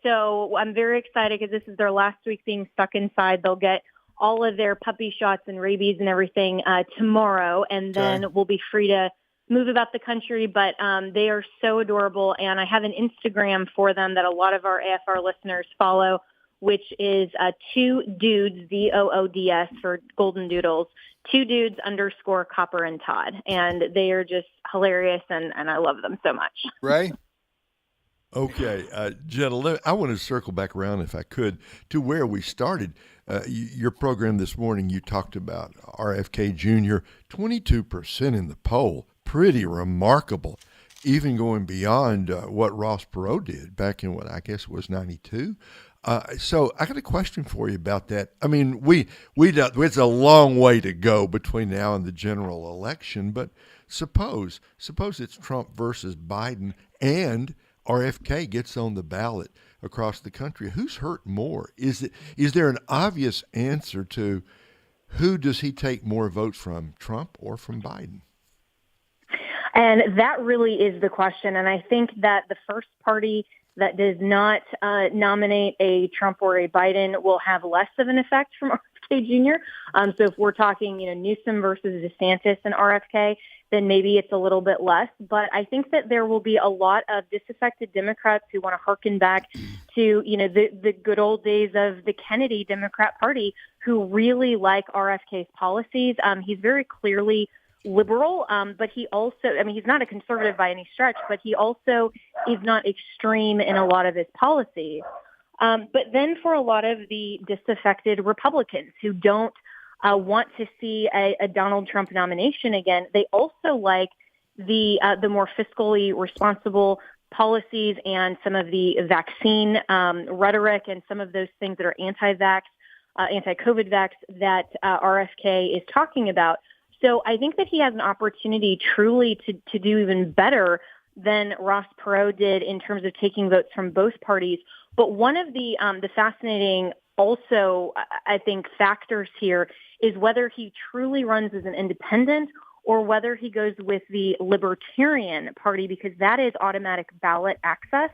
So I'm very excited because this is their last week being stuck inside. They'll get all of their puppy shots and rabies and everything tomorrow, and then we'll be free to move about the country. But they are so adorable, and I have an Instagram for them that a lot of our AFR listeners follow, which is 2dudes, DOODS for Golden Doodles, 2dudes _ Copper and Todd. And they are just hilarious, and I love them so much. Ray? Okay, Jenna, I want to circle back around, if I could, to where we started. Your program this morning, you talked about RFK Jr., 22% in the poll. Pretty remarkable, even going beyond what Ross Perot did back in what I guess was 92. So I got a question for you about that. I mean, it's a long way to go between now and the general election, but suppose it's Trump versus Biden and RFK gets on the ballot across the country. Who's hurt more? Is there an obvious answer to who does he take more votes from, Trump or from Biden? And that really is the question. And I think that the first party that does not nominate a Trump or a Biden will have less of an effect from RFK Jr. So if we're talking, Newsom versus DeSantis and RFK, then maybe it's a little bit less. But I think that there will be a lot of disaffected Democrats who want to harken back to, the good old days of the Kennedy Democrat Party, who really like RFK's policies. He's very clearly liberal, but he also, he's not a conservative by any stretch, but he also is not extreme in a lot of his policies. But then for a lot of the disaffected Republicans who don't want to see a Donald Trump nomination again, they also like the more fiscally responsible policies and some of the vaccine rhetoric and some of those things that are anti-COVID vax that RFK is talking about. So I think that he has an opportunity truly to do even better than Ross Perot did in terms of taking votes from both parties. But one of the fascinating also, I think, factors here is whether he truly runs as an independent or whether he goes with the Libertarian Party, because that is automatic ballot access.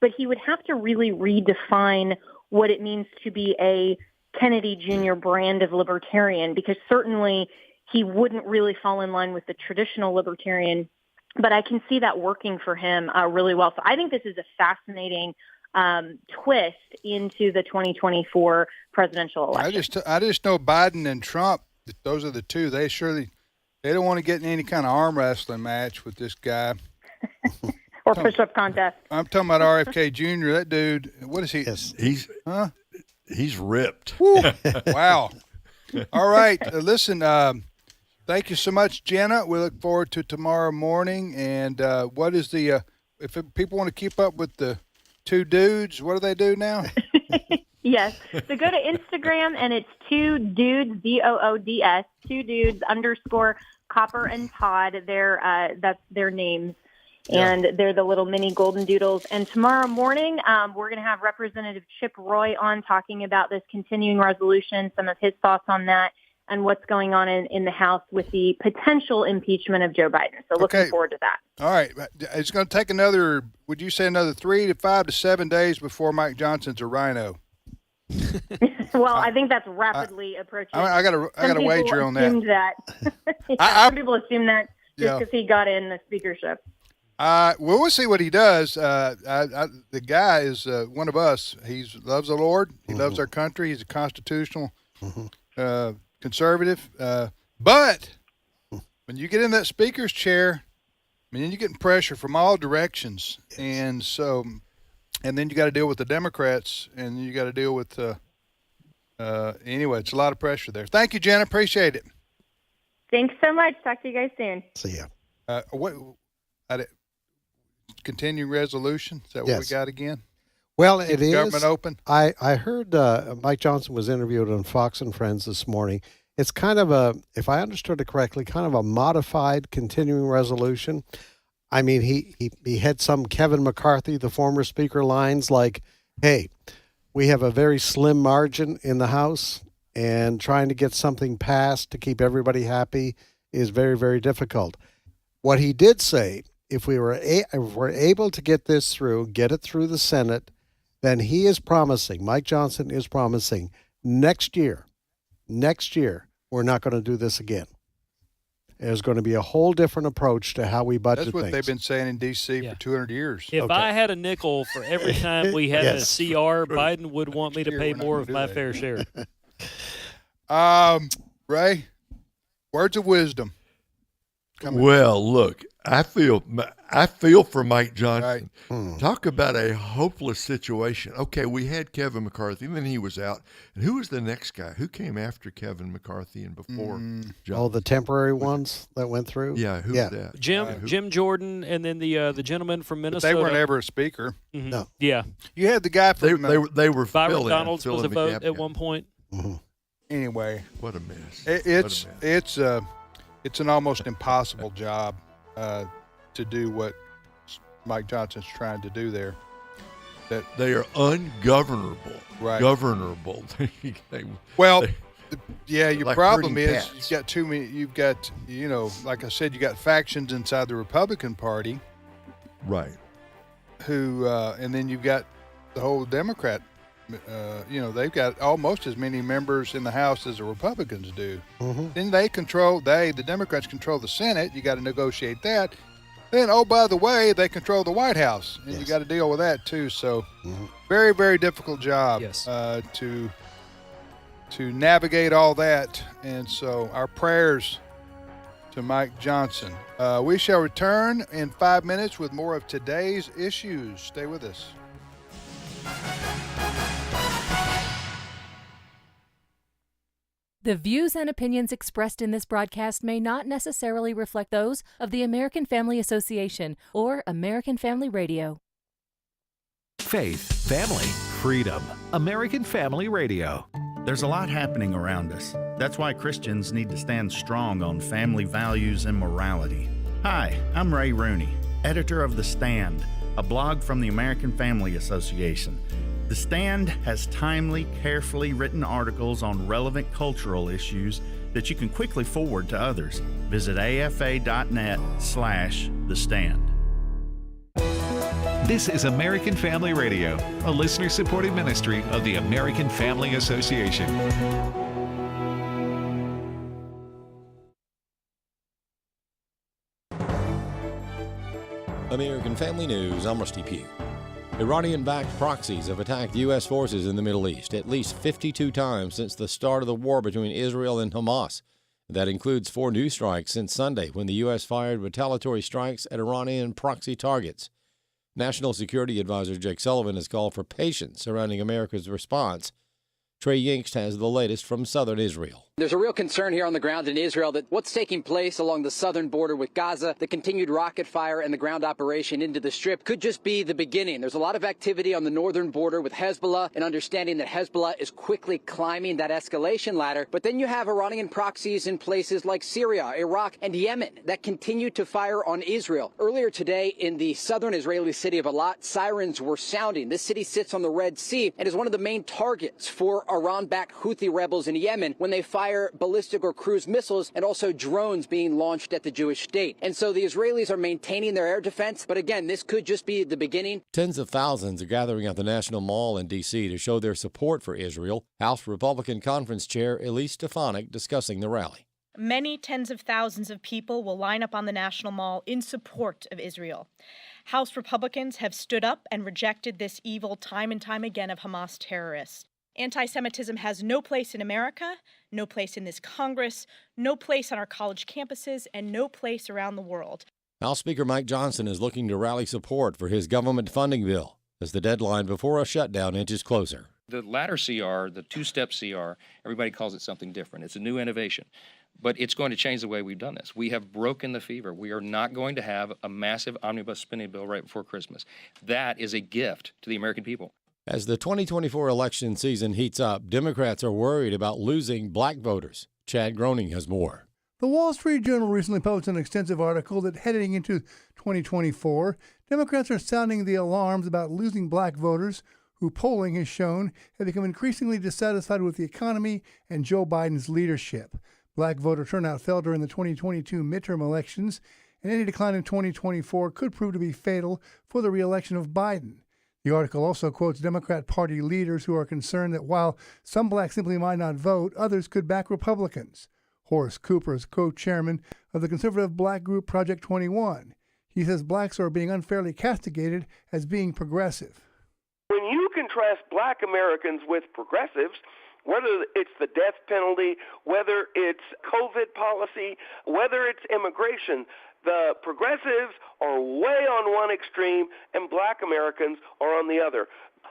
But he would have to really redefine what it means to be a Kennedy Jr. brand of Libertarian, because certainly he wouldn't really fall in line with the traditional Libertarian. But I can see that working for him really well. So I think this is a fascinating twist into the 2024 presidential election. I just know Biden and Trump, those are the two. They don't want to get in any kind of arm wrestling match with this guy. Or push-up contest. I'm talking about RFK Jr. That dude, what is he? Yes. He's ripped. Wow. All right. Listen, thank you so much, Jenna. We look forward to tomorrow morning. And what is the if people want to keep up with the two dudes, what do they do now? Yes. So go to Instagram, and it's 2dudes, DOODS, 2dudes _ Copper and Todd. That's their names. And they're the little mini golden doodles. And tomorrow morning, we're going to have Representative Chip Roy on talking about this continuing resolution, some of his thoughts on that, and what's going on in the House with the potential impeachment of Joe Biden. So looking forward to that. All right. It's going to take another 3 to 5 to 7 days before Mike Johnson's a rhino. Well, I think that's rapidly approaching. I got to wager on that. Some people assume that just because he got in the speakership. Well, we'll see what he does. The guy is one of us. He loves the Lord. He loves our country. He's a constitutional conservative. But when you get in that speaker's chair, I mean, you're getting pressure from all directions. Yes. And then you got to deal with the Democrats, and you got to deal with anyway, it's a lot of pressure there. Thank you, Jenna. Appreciate it. Thanks so much. Talk to you guys soon. See ya. Continuing resolution? Is that what we got again? Well, it is. Government open? I heard Mike Johnson was interviewed on Fox and Friends this morning. It's kind of if I understood it correctly, kind of a modified continuing resolution. I mean, he had some Kevin McCarthy, the former speaker, lines like, hey, we have a very slim margin in the House, and trying to get something passed to keep everybody happy is very, very difficult. What he did say, if we're able to get this through, get it through the Senate, then he is promising, Mike Johnson is promising, next year, we're not going to do this again. There's going to be a whole different approach to how we budget things. That's what they've been saying in D.C. for 200 years. If I had a nickel for every time we had a CR, Biden would want me to pay more of my fair share. Ray, words of wisdom. Well, look, I feel for Mike Johnson. Right. Talk about a hopeless situation. Okay, we had Kevin McCarthy, and then he was out. And who was the next guy? Who came after Kevin McCarthy and before Johnson? Oh, the temporary ones that went through? Yeah, who was that? Jim Jordan, and then the gentleman from Minnesota. But they weren't ever a speaker. Mm-hmm. No. Yeah. You had the guy from they were Byron Donalds was a vote at one point. Mm-hmm. Anyway, what a mess. It's an almost impossible job to do what Mike Johnson's trying to do there. That they are ungovernable. Right. Governable. Your like problem is cats. you've got too many. You've got, like I said, you got factions inside the Republican Party. Right. Who and then you've got the whole Democrat. They've got almost as many members in the House as the Republicans do. Mm-hmm. Then the Democrats control the Senate. You got to negotiate that. Then, by the way, they control the White House, and you got to deal with that too. So, very, very difficult job to navigate all that. And so, our prayers to Mike Johnson. We shall return in 5 minutes with more of today's issues. Stay with us. The views and opinions expressed in this broadcast may not necessarily reflect those of the American Family Association or American Family Radio. Faith, family, freedom. American Family Radio. There's a lot happening around us. That's why Christians need to stand strong on family values and morality. Hi, I'm Ray Rooney, editor of The Stand, a blog from the American Family Association. The Stand has timely, carefully written articles on relevant cultural issues that you can quickly forward to others. Visit afa.net/The Stand. This is American Family Radio, a listener-supported ministry of the American Family Association. American Family News, I'm Rusty Pugh. Iranian-backed proxies have attacked U.S. forces in the Middle East at least 52 times since the start of the war between Israel and Hamas. That includes 4 new strikes since Sunday when the U.S. fired retaliatory strikes at Iranian proxy targets. National Security Advisor Jake Sullivan has called for patience surrounding America's response. Trey Yingst has the latest from southern Israel. There's a real concern here on the ground in Israel that what's taking place along the southern border with Gaza, the continued rocket fire and the ground operation into the Strip could just be the beginning. There's a lot of activity on the northern border with Hezbollah and understanding that Hezbollah is quickly climbing that escalation ladder. But then you have Iranian proxies in places like Syria, Iraq, and Yemen that continue to fire on Israel. Earlier today in the southern Israeli city of Eilat, sirens were sounding. This city sits on the Red Sea and is one of the main targets for Iran-backed Houthi rebels in Yemen when they fire ballistic or cruise missiles and also drones being launched at the Jewish state. And so the Israelis are maintaining their air defense. But again, this could just be the beginning. Tens of thousands are gathering at the National Mall in D.C. to show their support for Israel. House Republican Conference Chair Elise Stefanik discussing the rally. Many tens of thousands of people will line up on the National Mall in support of Israel. House Republicans have stood up and rejected this evil time and time again of Hamas terrorists. Anti-Semitism has no place in America, no place in this Congress, no place on our college campuses, and no place around the world. House Speaker Mike Johnson is looking to rally support for his government funding bill as the deadline before a shutdown inches closer. The latter CR, the two-step CR, everybody calls it something different. It's a new innovation, but it's going to change the way we've done this. We have broken the fever. We are not going to have a massive omnibus spending bill right before Christmas. That is a gift to the American people. As the 2024 election season heats up, Democrats are worried about losing black voters. Chad Groening has more. The Wall Street Journal recently published an extensive article that heading into 2024, Democrats are sounding the alarms about losing black voters who polling has shown have become increasingly dissatisfied with the economy and Joe Biden's leadership. Black voter turnout fell during the 2022 midterm elections, and any decline in 2024 could prove to be fatal for the re-election of Biden. The article also quotes Democrat Party leaders who are concerned that while some blacks simply might not vote, others could back Republicans. Horace Cooper is co-chairman of the conservative black group Project 21. He says blacks are being unfairly castigated as being progressive. When you contrast black Americans with progressives, whether it's the death penalty, whether it's COVID policy, whether it's immigration, the progressives are way on one extreme and black Americans are on the other.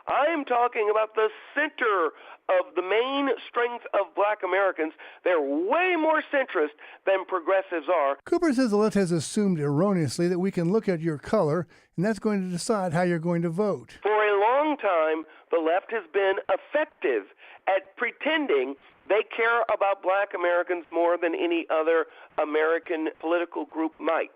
I am talking about the center of the main strength of black Americans. They're way more centrist than progressives are. Cooper says the left has assumed erroneously that we can look at your color and that's going to decide how you're going to vote. For a long time, the left has been effective at pretending they care about black Americans more than any other American political group might.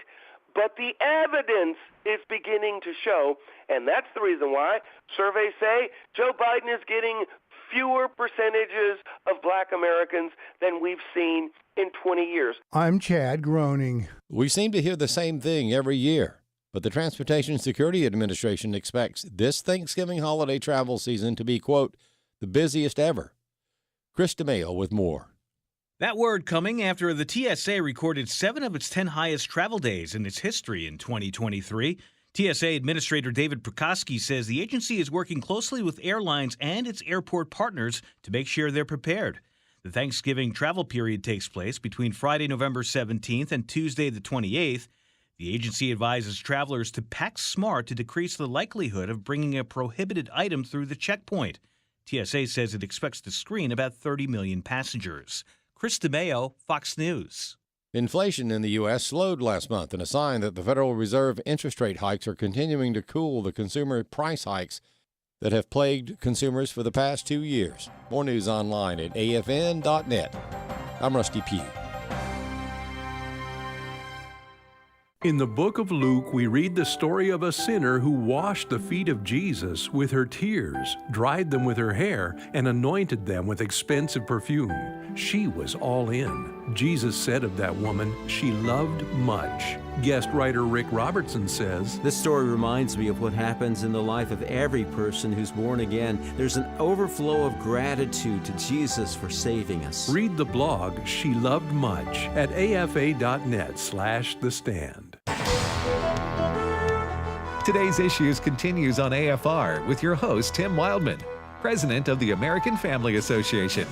But the evidence is beginning to show, and that's the reason why surveys say Joe Biden is getting fewer percentages of black Americans than we've seen in 20 years. I'm Chad Groening. We seem to hear the same thing every year, but the Transportation Security Administration expects this Thanksgiving holiday travel season to be, quote, the busiest ever. Chris DeMeo with more. That word coming after the TSA recorded 7 of its 10 highest travel days in its history in 2023. TSA Administrator David Prokosky says the agency is working closely with airlines and its airport partners to make sure they're prepared. The Thanksgiving travel period takes place between Friday, November 17th and Tuesday, the 28th. The agency advises travelers to pack smart to decrease the likelihood of bringing a prohibited item through the checkpoint. TSA says it expects to screen about 30 million passengers. Chris DeMeo, Fox News. Inflation in the U.S. slowed last month in a sign that the Federal Reserve interest rate hikes are continuing to cool the consumer price hikes that have plagued consumers for the past 2 years. More news online at afn.net. I'm Rusty Pugh. In the book of Luke, we read the story of a sinner who washed the feet of Jesus with her tears, dried them with her hair, and anointed them with expensive perfume. She was all in. Jesus said of that woman, she loved much. Guest writer Rick Robertson says, "This story reminds me of what happens in the life of every person who's born again. There's an overflow of gratitude to Jesus for saving us." Read the blog, She Loved Much, at afa.net/The Stand. Today's Issues continues on AFR with your host, Tim Wildman, President of the American Family Association.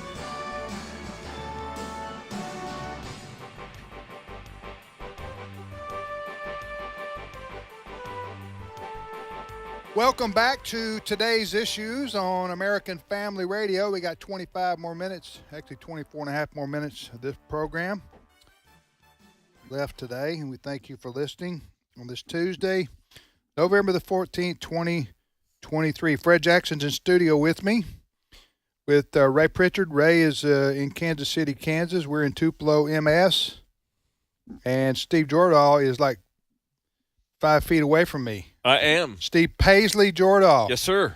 Welcome back to today's Issues on American Family Radio. We got 25 more minutes, actually 24 and a half more minutes of this program left today. And we thank you for listening on this Tuesday, November the 14th, 2023. Fred Jackson's in studio with me with Ray Pritchard. Ray is in Kansas City, Kansas. We're in Tupelo, MS. And Steve Jordahl is like 5 feet away from me. I am. Steve Paisley Jordahl. Yes, sir.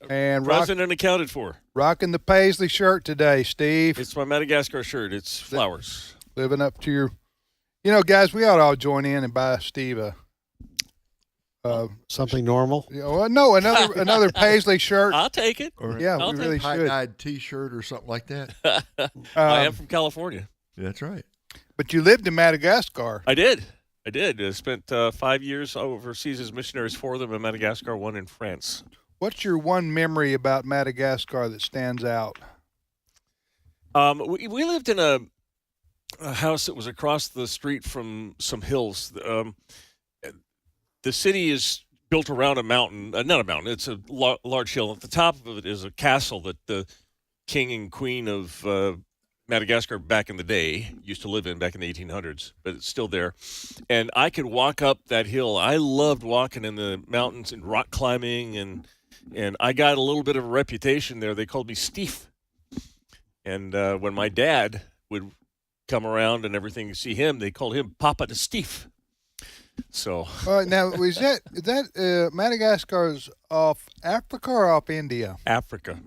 And present and accounted for. Rocking the Paisley shirt today, Steve. It's my Madagascar shirt. It's flowers. Living up to your, you know, guys, we ought to all join in and buy Steve a something normal. Well, no, another Paisley shirt. I'll take it. Or yeah, I'll we really should. Tie-dyed T-shirt or something like that. I am from California. That's right. But you lived in Madagascar. I did. I spent 5 years overseas as missionaries, 4 of them in Madagascar, 1 in France. What's your one memory about Madagascar that stands out? We lived in a house that was across the street from some hills. The city is built around a mountain. Not a mountain. It's a large hill. At the top of it is a castle that the king and queen of Madagascar back in the day used to live in back in the 1800s, but it's still there. And I could walk up that hill. I loved walking in the mountains and rock climbing, and I got a little bit of a reputation there. They called me Steve. And when my dad would come around and everything, see him, they called him Papa to Steve. So now is that Madagascar's off Africa or off India? Africa.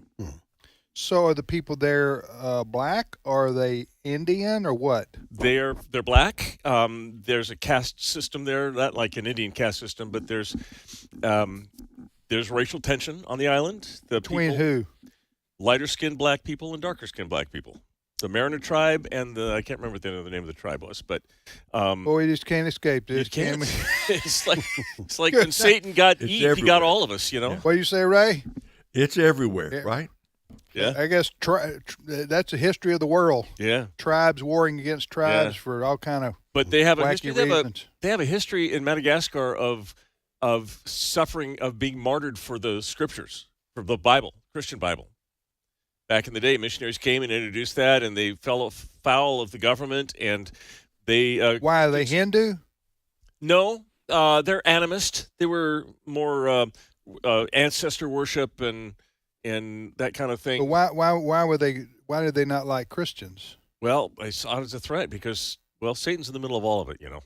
So are the people there black, or are they Indian, or what? They're black. There's a caste system there, not like an Indian caste system, but there's racial tension on the island. Between who? Lighter skinned black people and darker skinned black people. The Mariner tribe and I can't remember what the name of the tribe was, but we just can't escape this. Can we? it's like when Satan got Eve, he got all of us, you know. What do you say, Ray? It's everywhere, right? Yeah, I guess that's a history of the world. Yeah, tribes warring against tribes for all kind of. But they have a history. Reasons. They have a history in Madagascar of suffering, of being martyred for the scriptures, for the Bible, Christian Bible. Back in the day, missionaries came and introduced that, and they fell foul of the government, and they. Why are they Hindu? No, they're animist. They were more ancestor worship and that kind of thing. But why were they? Why did they not like Christians? Well, I saw it as a threat because, well, Satan's in the middle of all of it, you know.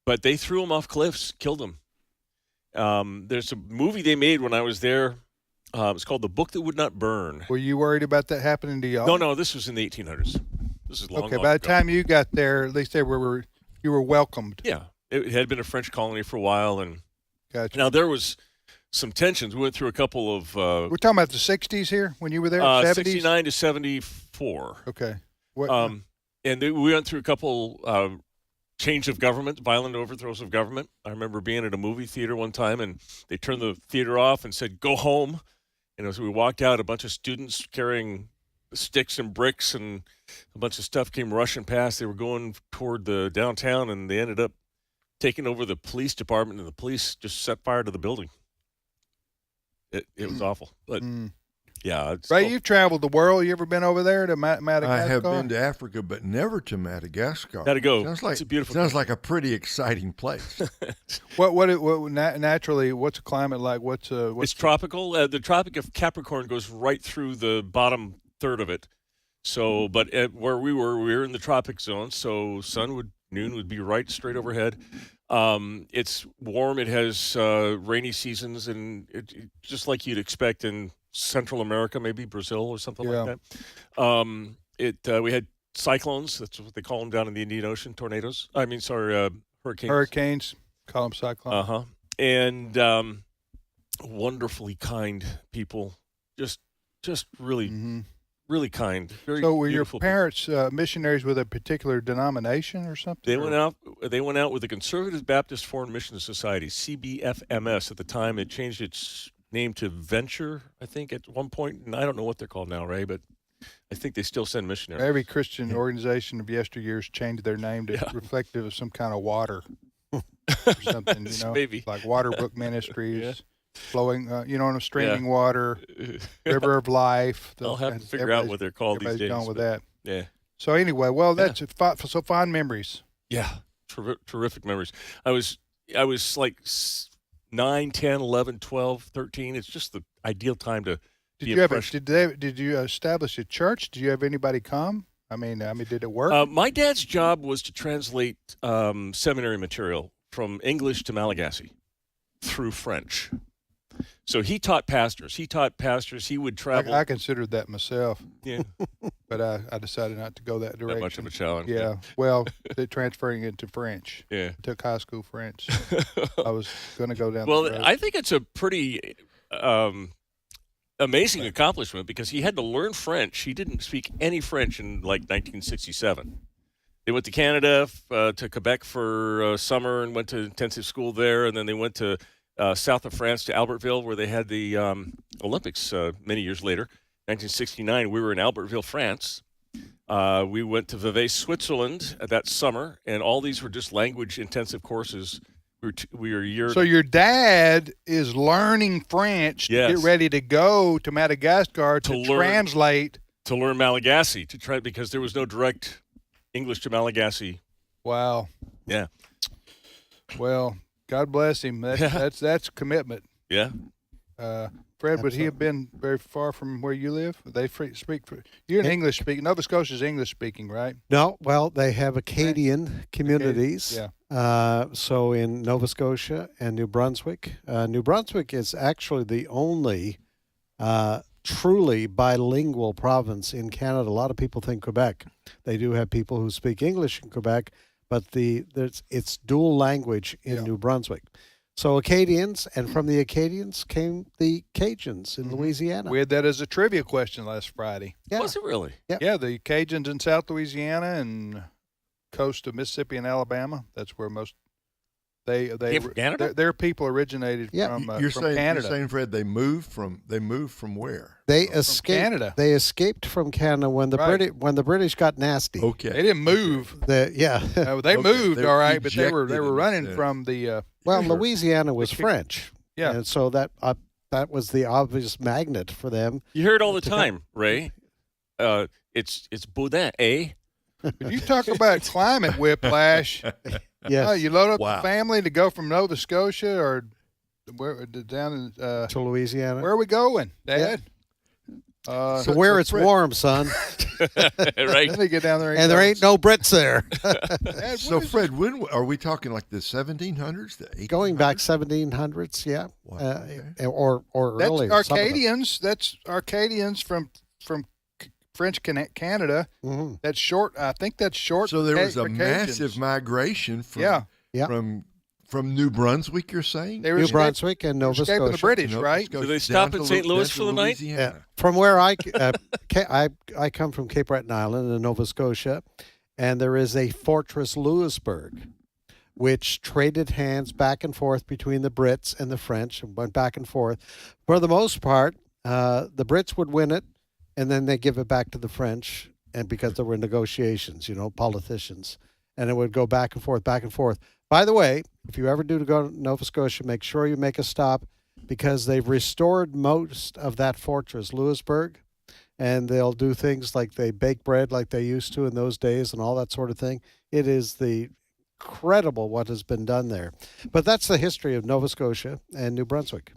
But they threw them off cliffs, killed them. There's a movie they made when I was there. It's called The Book That Would Not Burn. Were you worried about that happening to y'all? No, this was in the 1800s. This is long. Okay, by the time you got there, at least you were welcomed. Yeah, it had been a French colony for a while, and gotcha. Now there was some tensions. We went through a couple of. We're talking about the 60s here when you were there. 70s? 69 to 74. Okay. And we went through a couple change of government, violent overthrows of government. I remember being at a movie theater one time, and they turned the theater off and said, "Go home." And as we walked out, a bunch of students carrying sticks and bricks and a bunch of stuff came rushing past. They were going toward the downtown, and they ended up taking over the police department, and the police just set fire to the building. It was awful. But Yeah. Ray, you've traveled the world. You ever been over there to Madagascar? I have been to Africa, but never to Madagascar. Gotta go. Sounds like, it's a beautiful. Sounds like a pretty exciting place. Naturally, what's the climate like? It's tropical. The Tropic of Capricorn goes right through the bottom third of it. So, but where we were in the tropic zone, so noon would be right straight overhead. It's warm. It has rainy seasons, and just like you'd expect in Central America, maybe Brazil or something like that. We had cyclones. That's what they call them down in the Indian Ocean. Tornadoes. Hurricanes. Hurricanes. Call them cyclones. And wonderfully kind people. Just really. Really kind. Very so were your beautiful parents missionaries with a particular denomination or something? They went out with the Conservative Baptist Foreign Mission Society, CBFMS. At the time, it changed its name to Venture, I think, at one point. And I don't know what they're called now, Ray, but I think they still send missionaries. Every Christian organization of yesteryears changed their name to reflective of some kind of water or something, Maybe. Like Waterbrook Ministries. Flowing, streaming water, river of life. I'll have to figure out what they're called these days. Going with that. Yeah. So anyway, that's so fond memories. Yeah, terrific memories. I was like 9, 10, 11, 12, 13. It's just the ideal time to be fresh. Did you establish a church? Did you have anybody come? I mean, did it work? My dad's job was to translate seminary material from English to Malagasy through French. So he taught pastors. He would travel. I considered that myself. Yeah. But I decided not to go that direction. Not much of a challenge. Yeah. Well, transferring it to French. Yeah. I took high school French. I was going to go down. Well, the road. I think it's a pretty amazing accomplishment because he had to learn French. He didn't speak any French in like 1967. They went to Canada, to Quebec for summer and went to intensive school there, and then they went to south of France to Albertville, where they had the Olympics many years later. 1969, we were in Albertville, France. We went to Vevey, Switzerland that summer, and all these were just language-intensive courses. We were a year. So your dad is learning French to get ready to go to Madagascar to translate. To learn Malagasy, because there was no direct English to Malagasy. Wow. Yeah. Well, God bless him. That's commitment. Yeah. Fred, would he have been very far from where you live? They speak. You're an English speaking. Nova Scotia's English speaking, right? No. Well, they have Acadian communities. Yeah. So in Nova Scotia and New Brunswick, New Brunswick is actually the only truly bilingual province in Canada. A lot of people think Quebec. They do have people who speak English in Quebec, but it's dual language in New Brunswick. So Acadians, and from the Acadians came the Cajuns in Louisiana. We had that as a trivia question last Friday. Yeah. Was it really? Yeah, the Cajuns in South Louisiana and coast of Mississippi and Alabama. That's where most their people originated from Canada. You're saying, Fred, they moved from where? They escaped Canada. They escaped from Canada when the British got nasty. Okay. They didn't move. They moved all right, but they were running from the. Louisiana was French. Yeah, and so that was the obvious magnet for them. You hear it all the time, Ray. It's Boudin, eh? When you talk about climate whiplash, yes. You load up the family to go from Nova Scotia or down to Louisiana. Where are we going, Dad? So where it's warm, son. Right. Let me get down there. And there ain't no Brits there. Dad, so, Fred, when are we talking like the 1700s, the 1800s? Going back 1700s, yeah. Wow. Or that's earlier. Arcadians. That's Arcadians from French Canada. Mm-hmm. That's short. I think that's short. So there was a massive migration from New Brunswick, you're saying? New Brunswick and Nova Scotia. The British, right? Do they stop in St. Louis for the night? Yeah. From where I come from Cape Breton Island in Nova Scotia, and there is a Fortress Louisbourg, which traded hands back and forth between the Brits and the French, and went back and forth. For the most part, the Brits would win it, and then they give it back to the French, and because there were negotiations, politicians, and it would go back and forth, back and forth. By the way, if you ever do to go to Nova Scotia, make sure you make a stop because they've restored most of that fortress, Louisburg, and they'll do things like they bake bread like they used to in those days and all that sort of thing. It is incredible what has been done there. But that's the history of Nova Scotia and New Brunswick.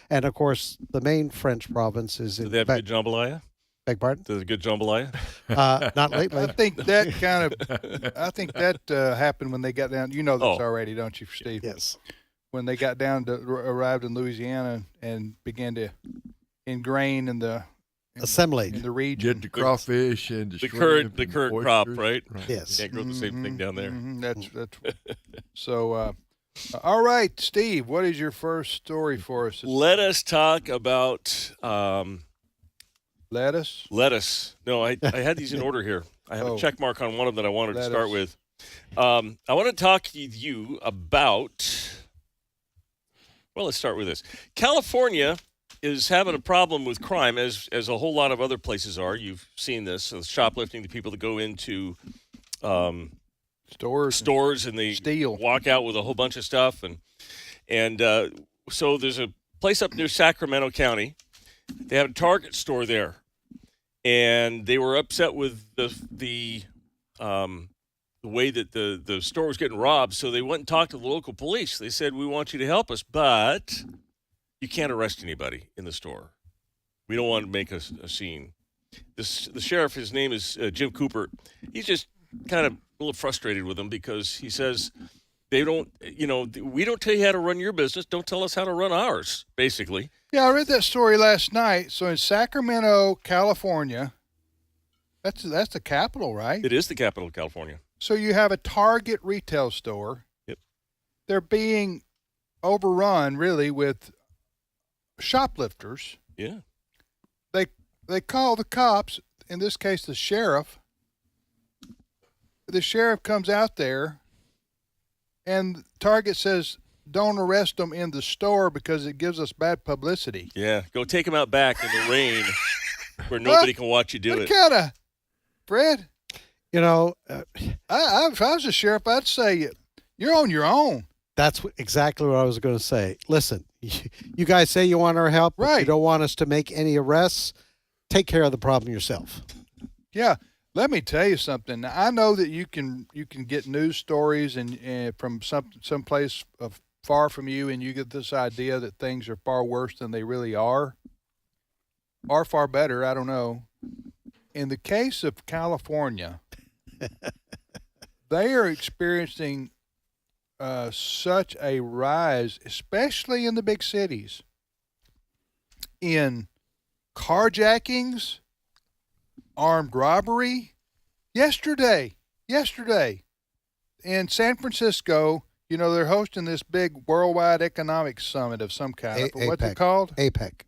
And, of course, the main French province is in Do they have good jambalaya? Beg pardon? Does it good jambalaya? Not lately. I think that happened when they got down. You know this already, don't you, Steve? Yes. When they got down arrived in Louisiana and began to ingrain in the assimilate in the region. Get the crawfish and the current crop, right? Yes. Can't grow the same thing down there. That's so. All right, Steve, what is your first story for us? Let us talk about lettuce. Lettuce. No, I had these in order here. I have a check mark on one of them that I wanted to start with. I want to talk to you about. Well, let's start with this. California is having a problem with crime, as a whole lot of other places are. You've seen this, so shoplifting, the people that go into stores and they steal, walk out with a whole bunch of stuff, and so there's a place up near Sacramento County. They have a Target store there, and they were upset with the way that the store was getting robbed, so they went and talked to the local police. They said, "We want you to help us, but you can't arrest anybody in the store. We don't want to make a scene." The sheriff, his name is Jim Cooper. He's just kind of a little frustrated with them because he says they don't, we don't tell you how to run your business. Don't tell us how to run ours, basically. Yeah, I read that story last night. So in Sacramento, California, that's the capital, right? It is the capital of California. So you have a Target retail store. Yep. They're being overrun, really, with shoplifters. Yeah. They call the cops, in this case the sheriff. The sheriff comes out there, and Target says, don't arrest them in the store because it gives us bad publicity. Yeah, go take them out back in the rain where nobody can watch you do it. What kind of, Fred? If I was a sheriff, I'd say you're on your own. That's exactly what I was going to say. Listen, you guys say you want our help, but you don't want us to make any arrests. Take care of the problem yourself. Yeah, let me tell you something. I know that you can get news stories and from some place far from you, and you get this idea that things are far worse than they really are, or far better. I don't know. In the case of California, they are experiencing such a rise, especially in the big cities, in carjackings, armed robbery. Yesterday, in San Francisco, they're hosting this big worldwide economic summit of some kind. What's it called? APEC.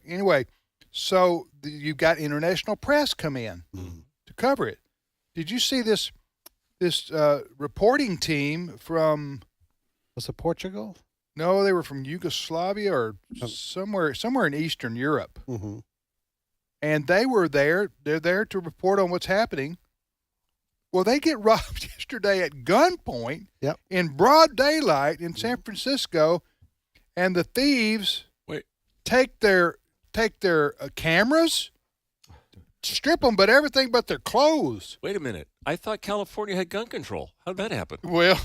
Anyway, so you've got international press come in to cover it. Did you see this reporting team from? Was it Portugal? No, they were from Yugoslavia or somewhere in Eastern Europe. Mm-hmm. And they were there. They're there to report on what's happening. Well, they get robbed yesterday at gunpoint in broad daylight in San Francisco, and the thieves take their cameras, strip them, but everything but their clothes. Wait a minute. I thought California had gun control. How did that happen? Well,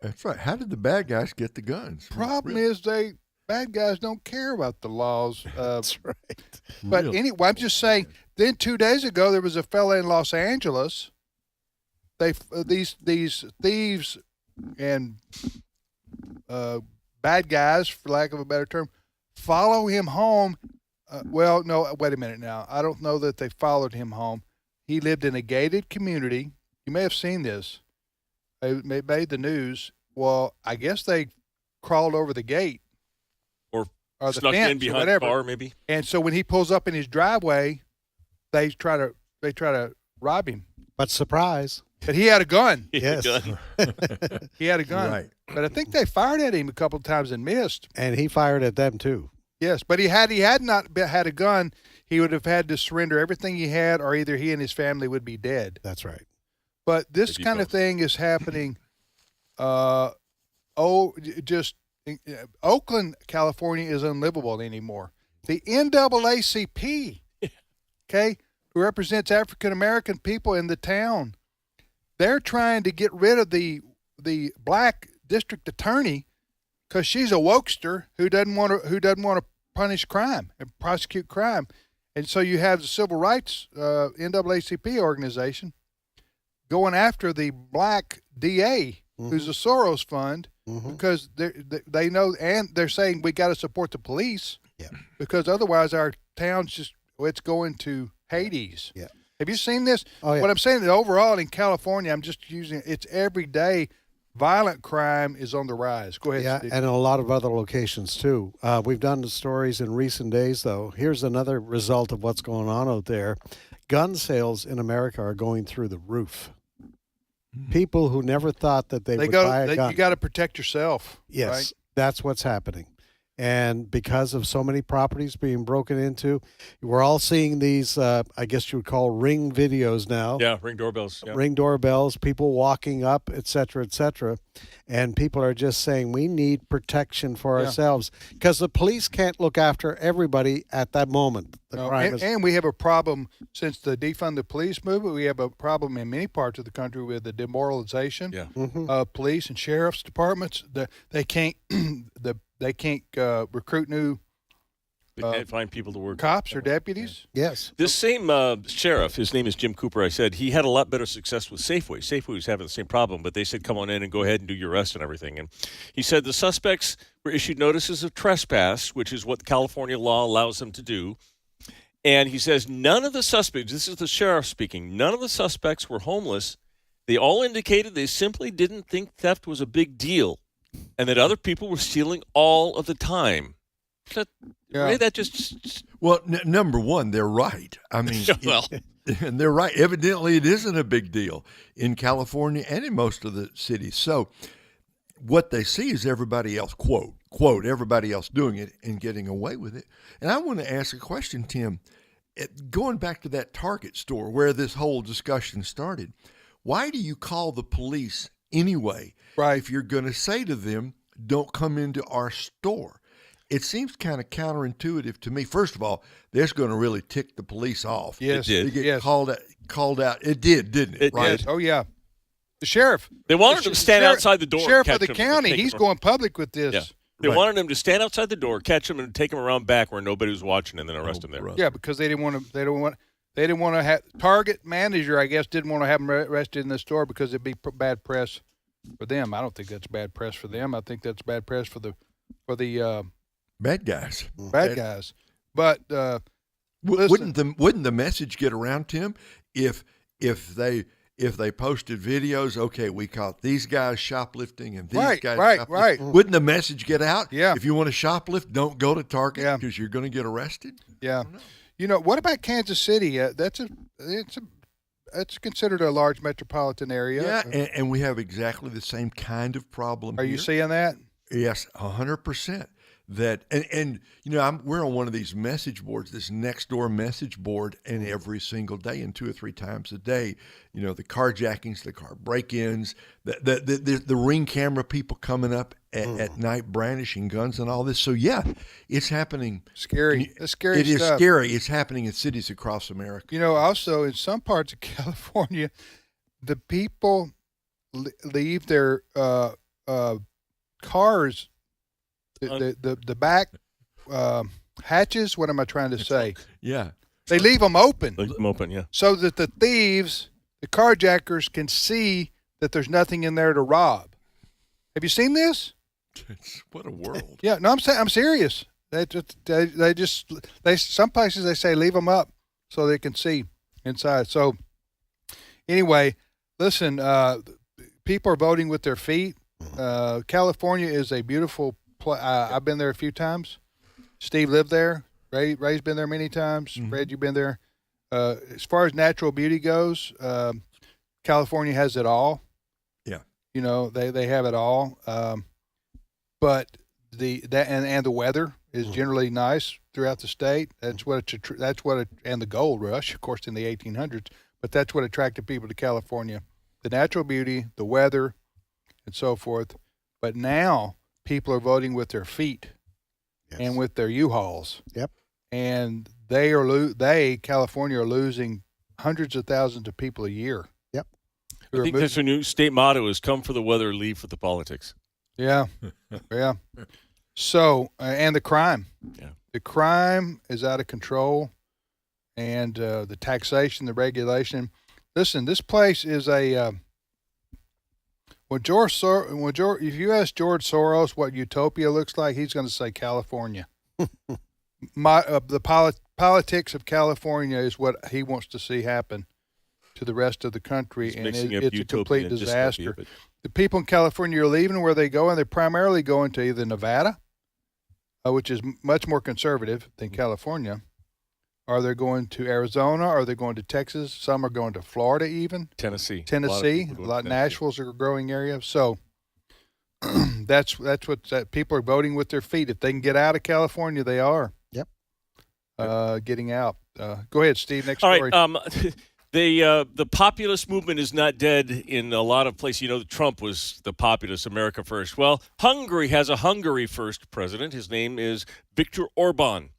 that's right. How did the bad guys get the guns? Problem is bad guys don't care about the laws. That's right. But anyway, I'm just saying. Then 2 days ago, there was a fella in Los Angeles. These thieves and bad guys, for lack of a better term, follow him home. Well, no, wait a minute now. I don't know that they followed him home. He lived in a gated community. You may have seen this. It made the news. Well, I guess they crawled over the gate. Or the snuck fence in behind or whatever. the bar, maybe. And so when he pulls up in his driveway, they try to rob him. But surprise. But he had a gun. Yes. He had a gun. Right. But I think they fired at him a couple of times and missed. And he fired at them too. Yes, but he had not had a gun, he would have had to surrender everything he had, or either he and his family would be dead. That's right. But this kind of thing is happening, just Oakland, California is unlivable anymore. The NAACP, okay, who represents African American people in the town, they're trying to get rid of the black district attorney because she's a wokester who doesn't want to punish crime and prosecute crime, and so you have the civil rights NAACP organization going after the black DA, who's a Soros fund, because they know, and they're saying we got to support the police, because otherwise our town's it's going to Hades. Yeah. Have you seen this? Oh, yeah. What I'm saying is overall in California, I'm just using it's every day. Violent crime is on the rise. Go ahead, Steve. And a lot of other locations too. We've done the stories in recent days, though. Here's another result of what's going on out there. Gun sales in America are going through the roof. People who never thought that they would buy a gun. You got to protect yourself. Yes, right? That's what's happening. And because of so many properties being broken into, we're all seeing these, I guess you would call Ring videos now. Yeah, Ring doorbells. Yeah. Ring doorbells, people walking up, et cetera, et cetera. And people are just saying we need protection for ourselves because the police can't look after everybody at that moment. And we have a problem since the defund the police movement. We have a problem in many parts of the country with the demoralization of police and sheriff's departments. They can't recruit new. They can't find people to work. Cops or deputies. Yes. This same sheriff, his name is Jim Cooper. I said he had a lot better success with Safeway. Safeway was having the same problem, but they said come on in and go ahead and do your arrest and everything. And he said the suspects were issued notices of trespass, which is what California law allows them to do. And he says none of the suspects, this is the sheriff speaking, none of the suspects were homeless. They all indicated they simply didn't think theft was a big deal and that other people were stealing all of the time. That just... Well, number one, they're right. I mean, and they're right. Evidently, it isn't a big deal in California and in most of the cities. So what they see is everybody else, quote, everybody else doing it and getting away with it. And I want to ask a question, Tim. Going back to that Target store where this whole discussion started, why do you call the police anyway if you're going to say to them, don't come into our store? It seems kind of counterintuitive to me. First of all, that's going to really tick the police off. Yes, it did. They get called out. It did, didn't it? Right. Did. Oh, yeah. The sheriff. They wanted him to stand outside the door. Sheriff of the county, he's going public with this. Yeah. They wanted him to stand outside the door, catch him, and take him around back where nobody was watching, and then arrest him there. Yeah, because they didn't want to have Target manager, I guess, didn't want to have him arrested in the store because it'd be bad press for them. I don't think that's bad press for them. I think that's bad press for the bad guys. Bad guys. But wouldn't the message get around, Tim, if they posted videos? Okay, we caught these guys shoplifting and these guys shoplifting. Right. Wouldn't the message get out? Yeah. If you want to shoplift, don't go to Target because you're going to get arrested. Yeah. You know, what about Kansas City? That's considered a large metropolitan area. Yeah, and we have exactly the same kind of problem. Are you seeing that? Yes, 100%. That and you know we're on one of these message boards, this Nextdoor message board, and every single day and 2 or 3 times a day, you know, the carjackings, the car break-ins, the ring camera people coming up at night brandishing guns and all this. So yeah, it's happening. Scary. It's scary. It is scary. It's happening in cities across America. You know, also in some parts of California, the people leave their cars. The back hatches. What am I trying to say? Yeah, they leave them open. Leave them open, yeah, so that the thieves, the carjackers, can see that there's nothing in there to rob. Have you seen this? What a world! Yeah, no, I'm serious. They some places they say leave them up so they can see inside. So anyway, listen, people are voting with their feet. California is a beautiful. I've been there a few times. Steve lived there. Ray's been there many times. Fred, you've been there. As far as natural beauty goes, California has it all. Yeah, you know they have it all. But the weather is generally nice throughout the state. That's what and the gold rush, of course, in the 1800s. But that's what attracted people to California: the natural beauty, the weather, and so forth. But now people are voting with their feet and with their U-Hauls. Yep. And California, are losing hundreds of thousands of people a year. Yep. I think that's their new state motto is "Come for the weather, leave for the politics." Yeah, yeah. So, and the crime. Yeah. The crime is out of control, and the taxation, the regulation. Listen, this place is a. If you ask George Soros what utopia looks like, he's going to say California. The politics of California is what he wants to see happen to the rest of the country, and it's a complete disaster. The people in California are leaving. Where they go, and they're primarily going to either Nevada, which is much more conservative than California, or they're going to Arizona, or they're going to Texas. Some are going to Florida, even Tennessee. A lot of Nashville's a growing area. So that's what people are voting with their feet. If they can get out of California, they are. Yep. Getting out. Go ahead, Steve. Next All story. right. The populist movement is not dead in a lot of places. You know, Trump was the populist, America first. Well, Hungary has a Hungary first president. His name is Viktor Orban.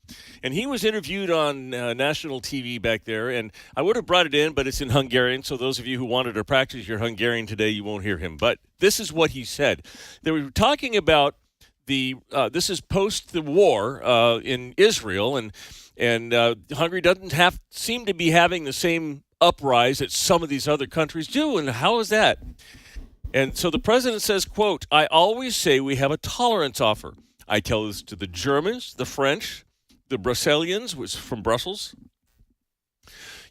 And he was interviewed on national TV back there. And I would have brought it in, but it's in Hungarian. So those of you who wanted to practice your Hungarian today, you won't hear him. But this is what he said. They were talking about this is post the war in Israel. And Hungary doesn't seem to be having the same uprise that some of these other countries do. And how is that? And so the president says, quote, "I always say we have a tolerance offer. I tell this to the Germans, the French, the Brusselians, which is from Brussels.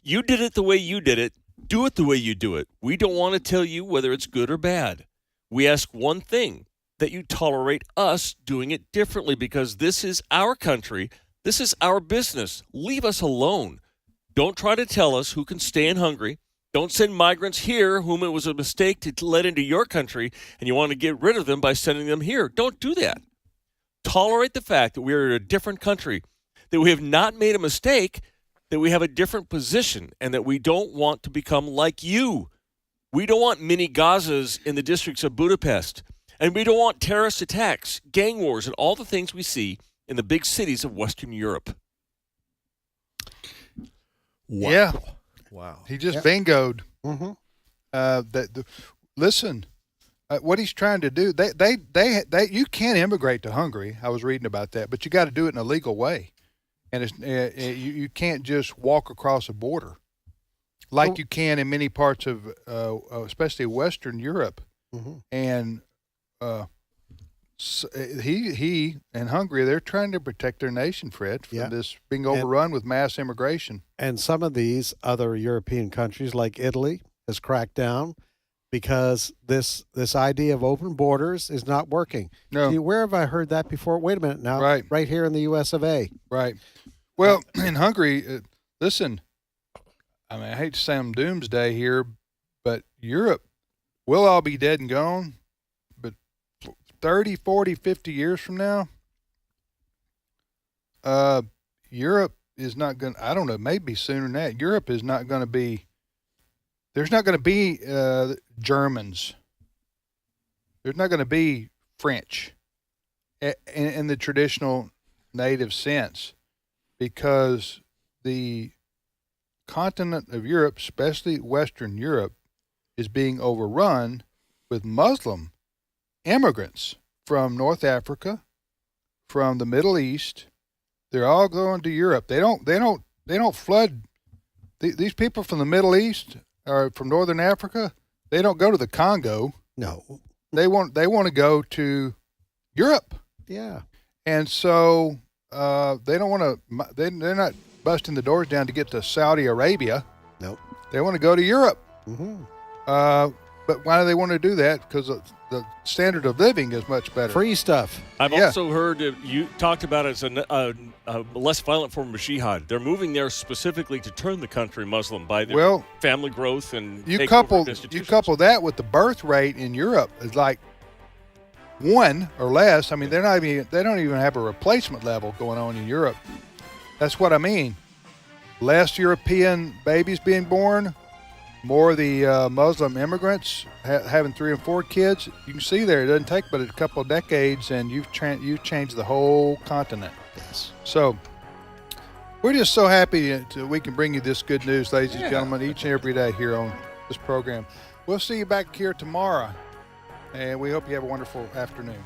You did it the way you did it. Do it the way you do it. We don't want to tell you whether it's good or bad. We ask one thing, that you tolerate us doing it differently, because this is our country. This is our business. Leave us alone. Don't try to tell us who can stay in Hungary. Don't send migrants here whom it was a mistake to let into your country, and you want to get rid of them by sending them here. Don't do that. Tolerate the fact that we are a different country, that we have not made a mistake, that we have a different position, and that we don't want to become like you. We don't want mini Gazas in the districts of Budapest, and we don't want terrorist attacks, gang wars, and all the things we see in the big cities of Western Europe." Wow. Yeah. Wow. He just bingoed. Mm-hmm. Listen, what he's trying to do, you can't immigrate to Hungary. I was reading about that, but you got to do it in a legal way. And you can't just walk across a border like you can in many parts of, especially Western Europe. Mm-hmm. And so he and Hungary, they're trying to protect their nation, Fred, from this being overrun with mass immigration. And some of these other European countries, like Italy, has cracked down because this idea of open borders is not working. No. See, where have I heard that before? Wait a minute now. Right here in the U.S. of A. Right. Well, in Hungary, listen, I mean, I hate to sound doomsday here, but Europe, we'll all be dead and gone. 30, 40, 50 years from now, Europe is not going to, I don't know, maybe sooner than that. Europe is not going to be, there's not going to be Germans. There's not going to be French in the traditional native sense, because the continent of Europe, especially Western Europe, is being overrun with Muslim immigrants from North Africa, from the Middle East. They're all going to Europe. They don't flood. These people from the Middle East or from Northern Africa, they don't go to the Congo. No. They want to go to Europe. Yeah. And so they don't want to. They're not busting the doors down to get to Saudi Arabia. Nope. They want to go to Europe. Mm-hmm. But why do they want to do that? Because the standard of living is much better. Free stuff. I've also heard you talked about it as a less violent form of jihad. They're moving there specifically to turn the country Muslim by their family growth and you couple that with the birth rate in Europe is like 1 or less. I mean, they don't even have a replacement level going on in Europe. That's what I mean. Less European babies being born, more of the Muslim immigrants having 3 and 4 kids. You can see there, it doesn't take but a couple of decades, and you've changed the whole continent. Yes. So we're just so happy that we can bring you this good news, ladies and gentlemen, each and every day here on this program. We'll see you back here tomorrow, and we hope you have a wonderful afternoon.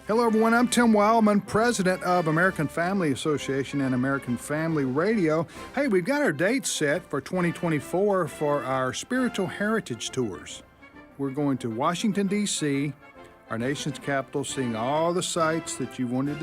Hello, everyone. I'm Tim Wildman, president of American Family Association and American Family Radio. Hey, we've got our dates set for 2024 for our Spiritual Heritage Tours. We're going to Washington, D.C., our nation's capital, seeing all the sites that you wanted to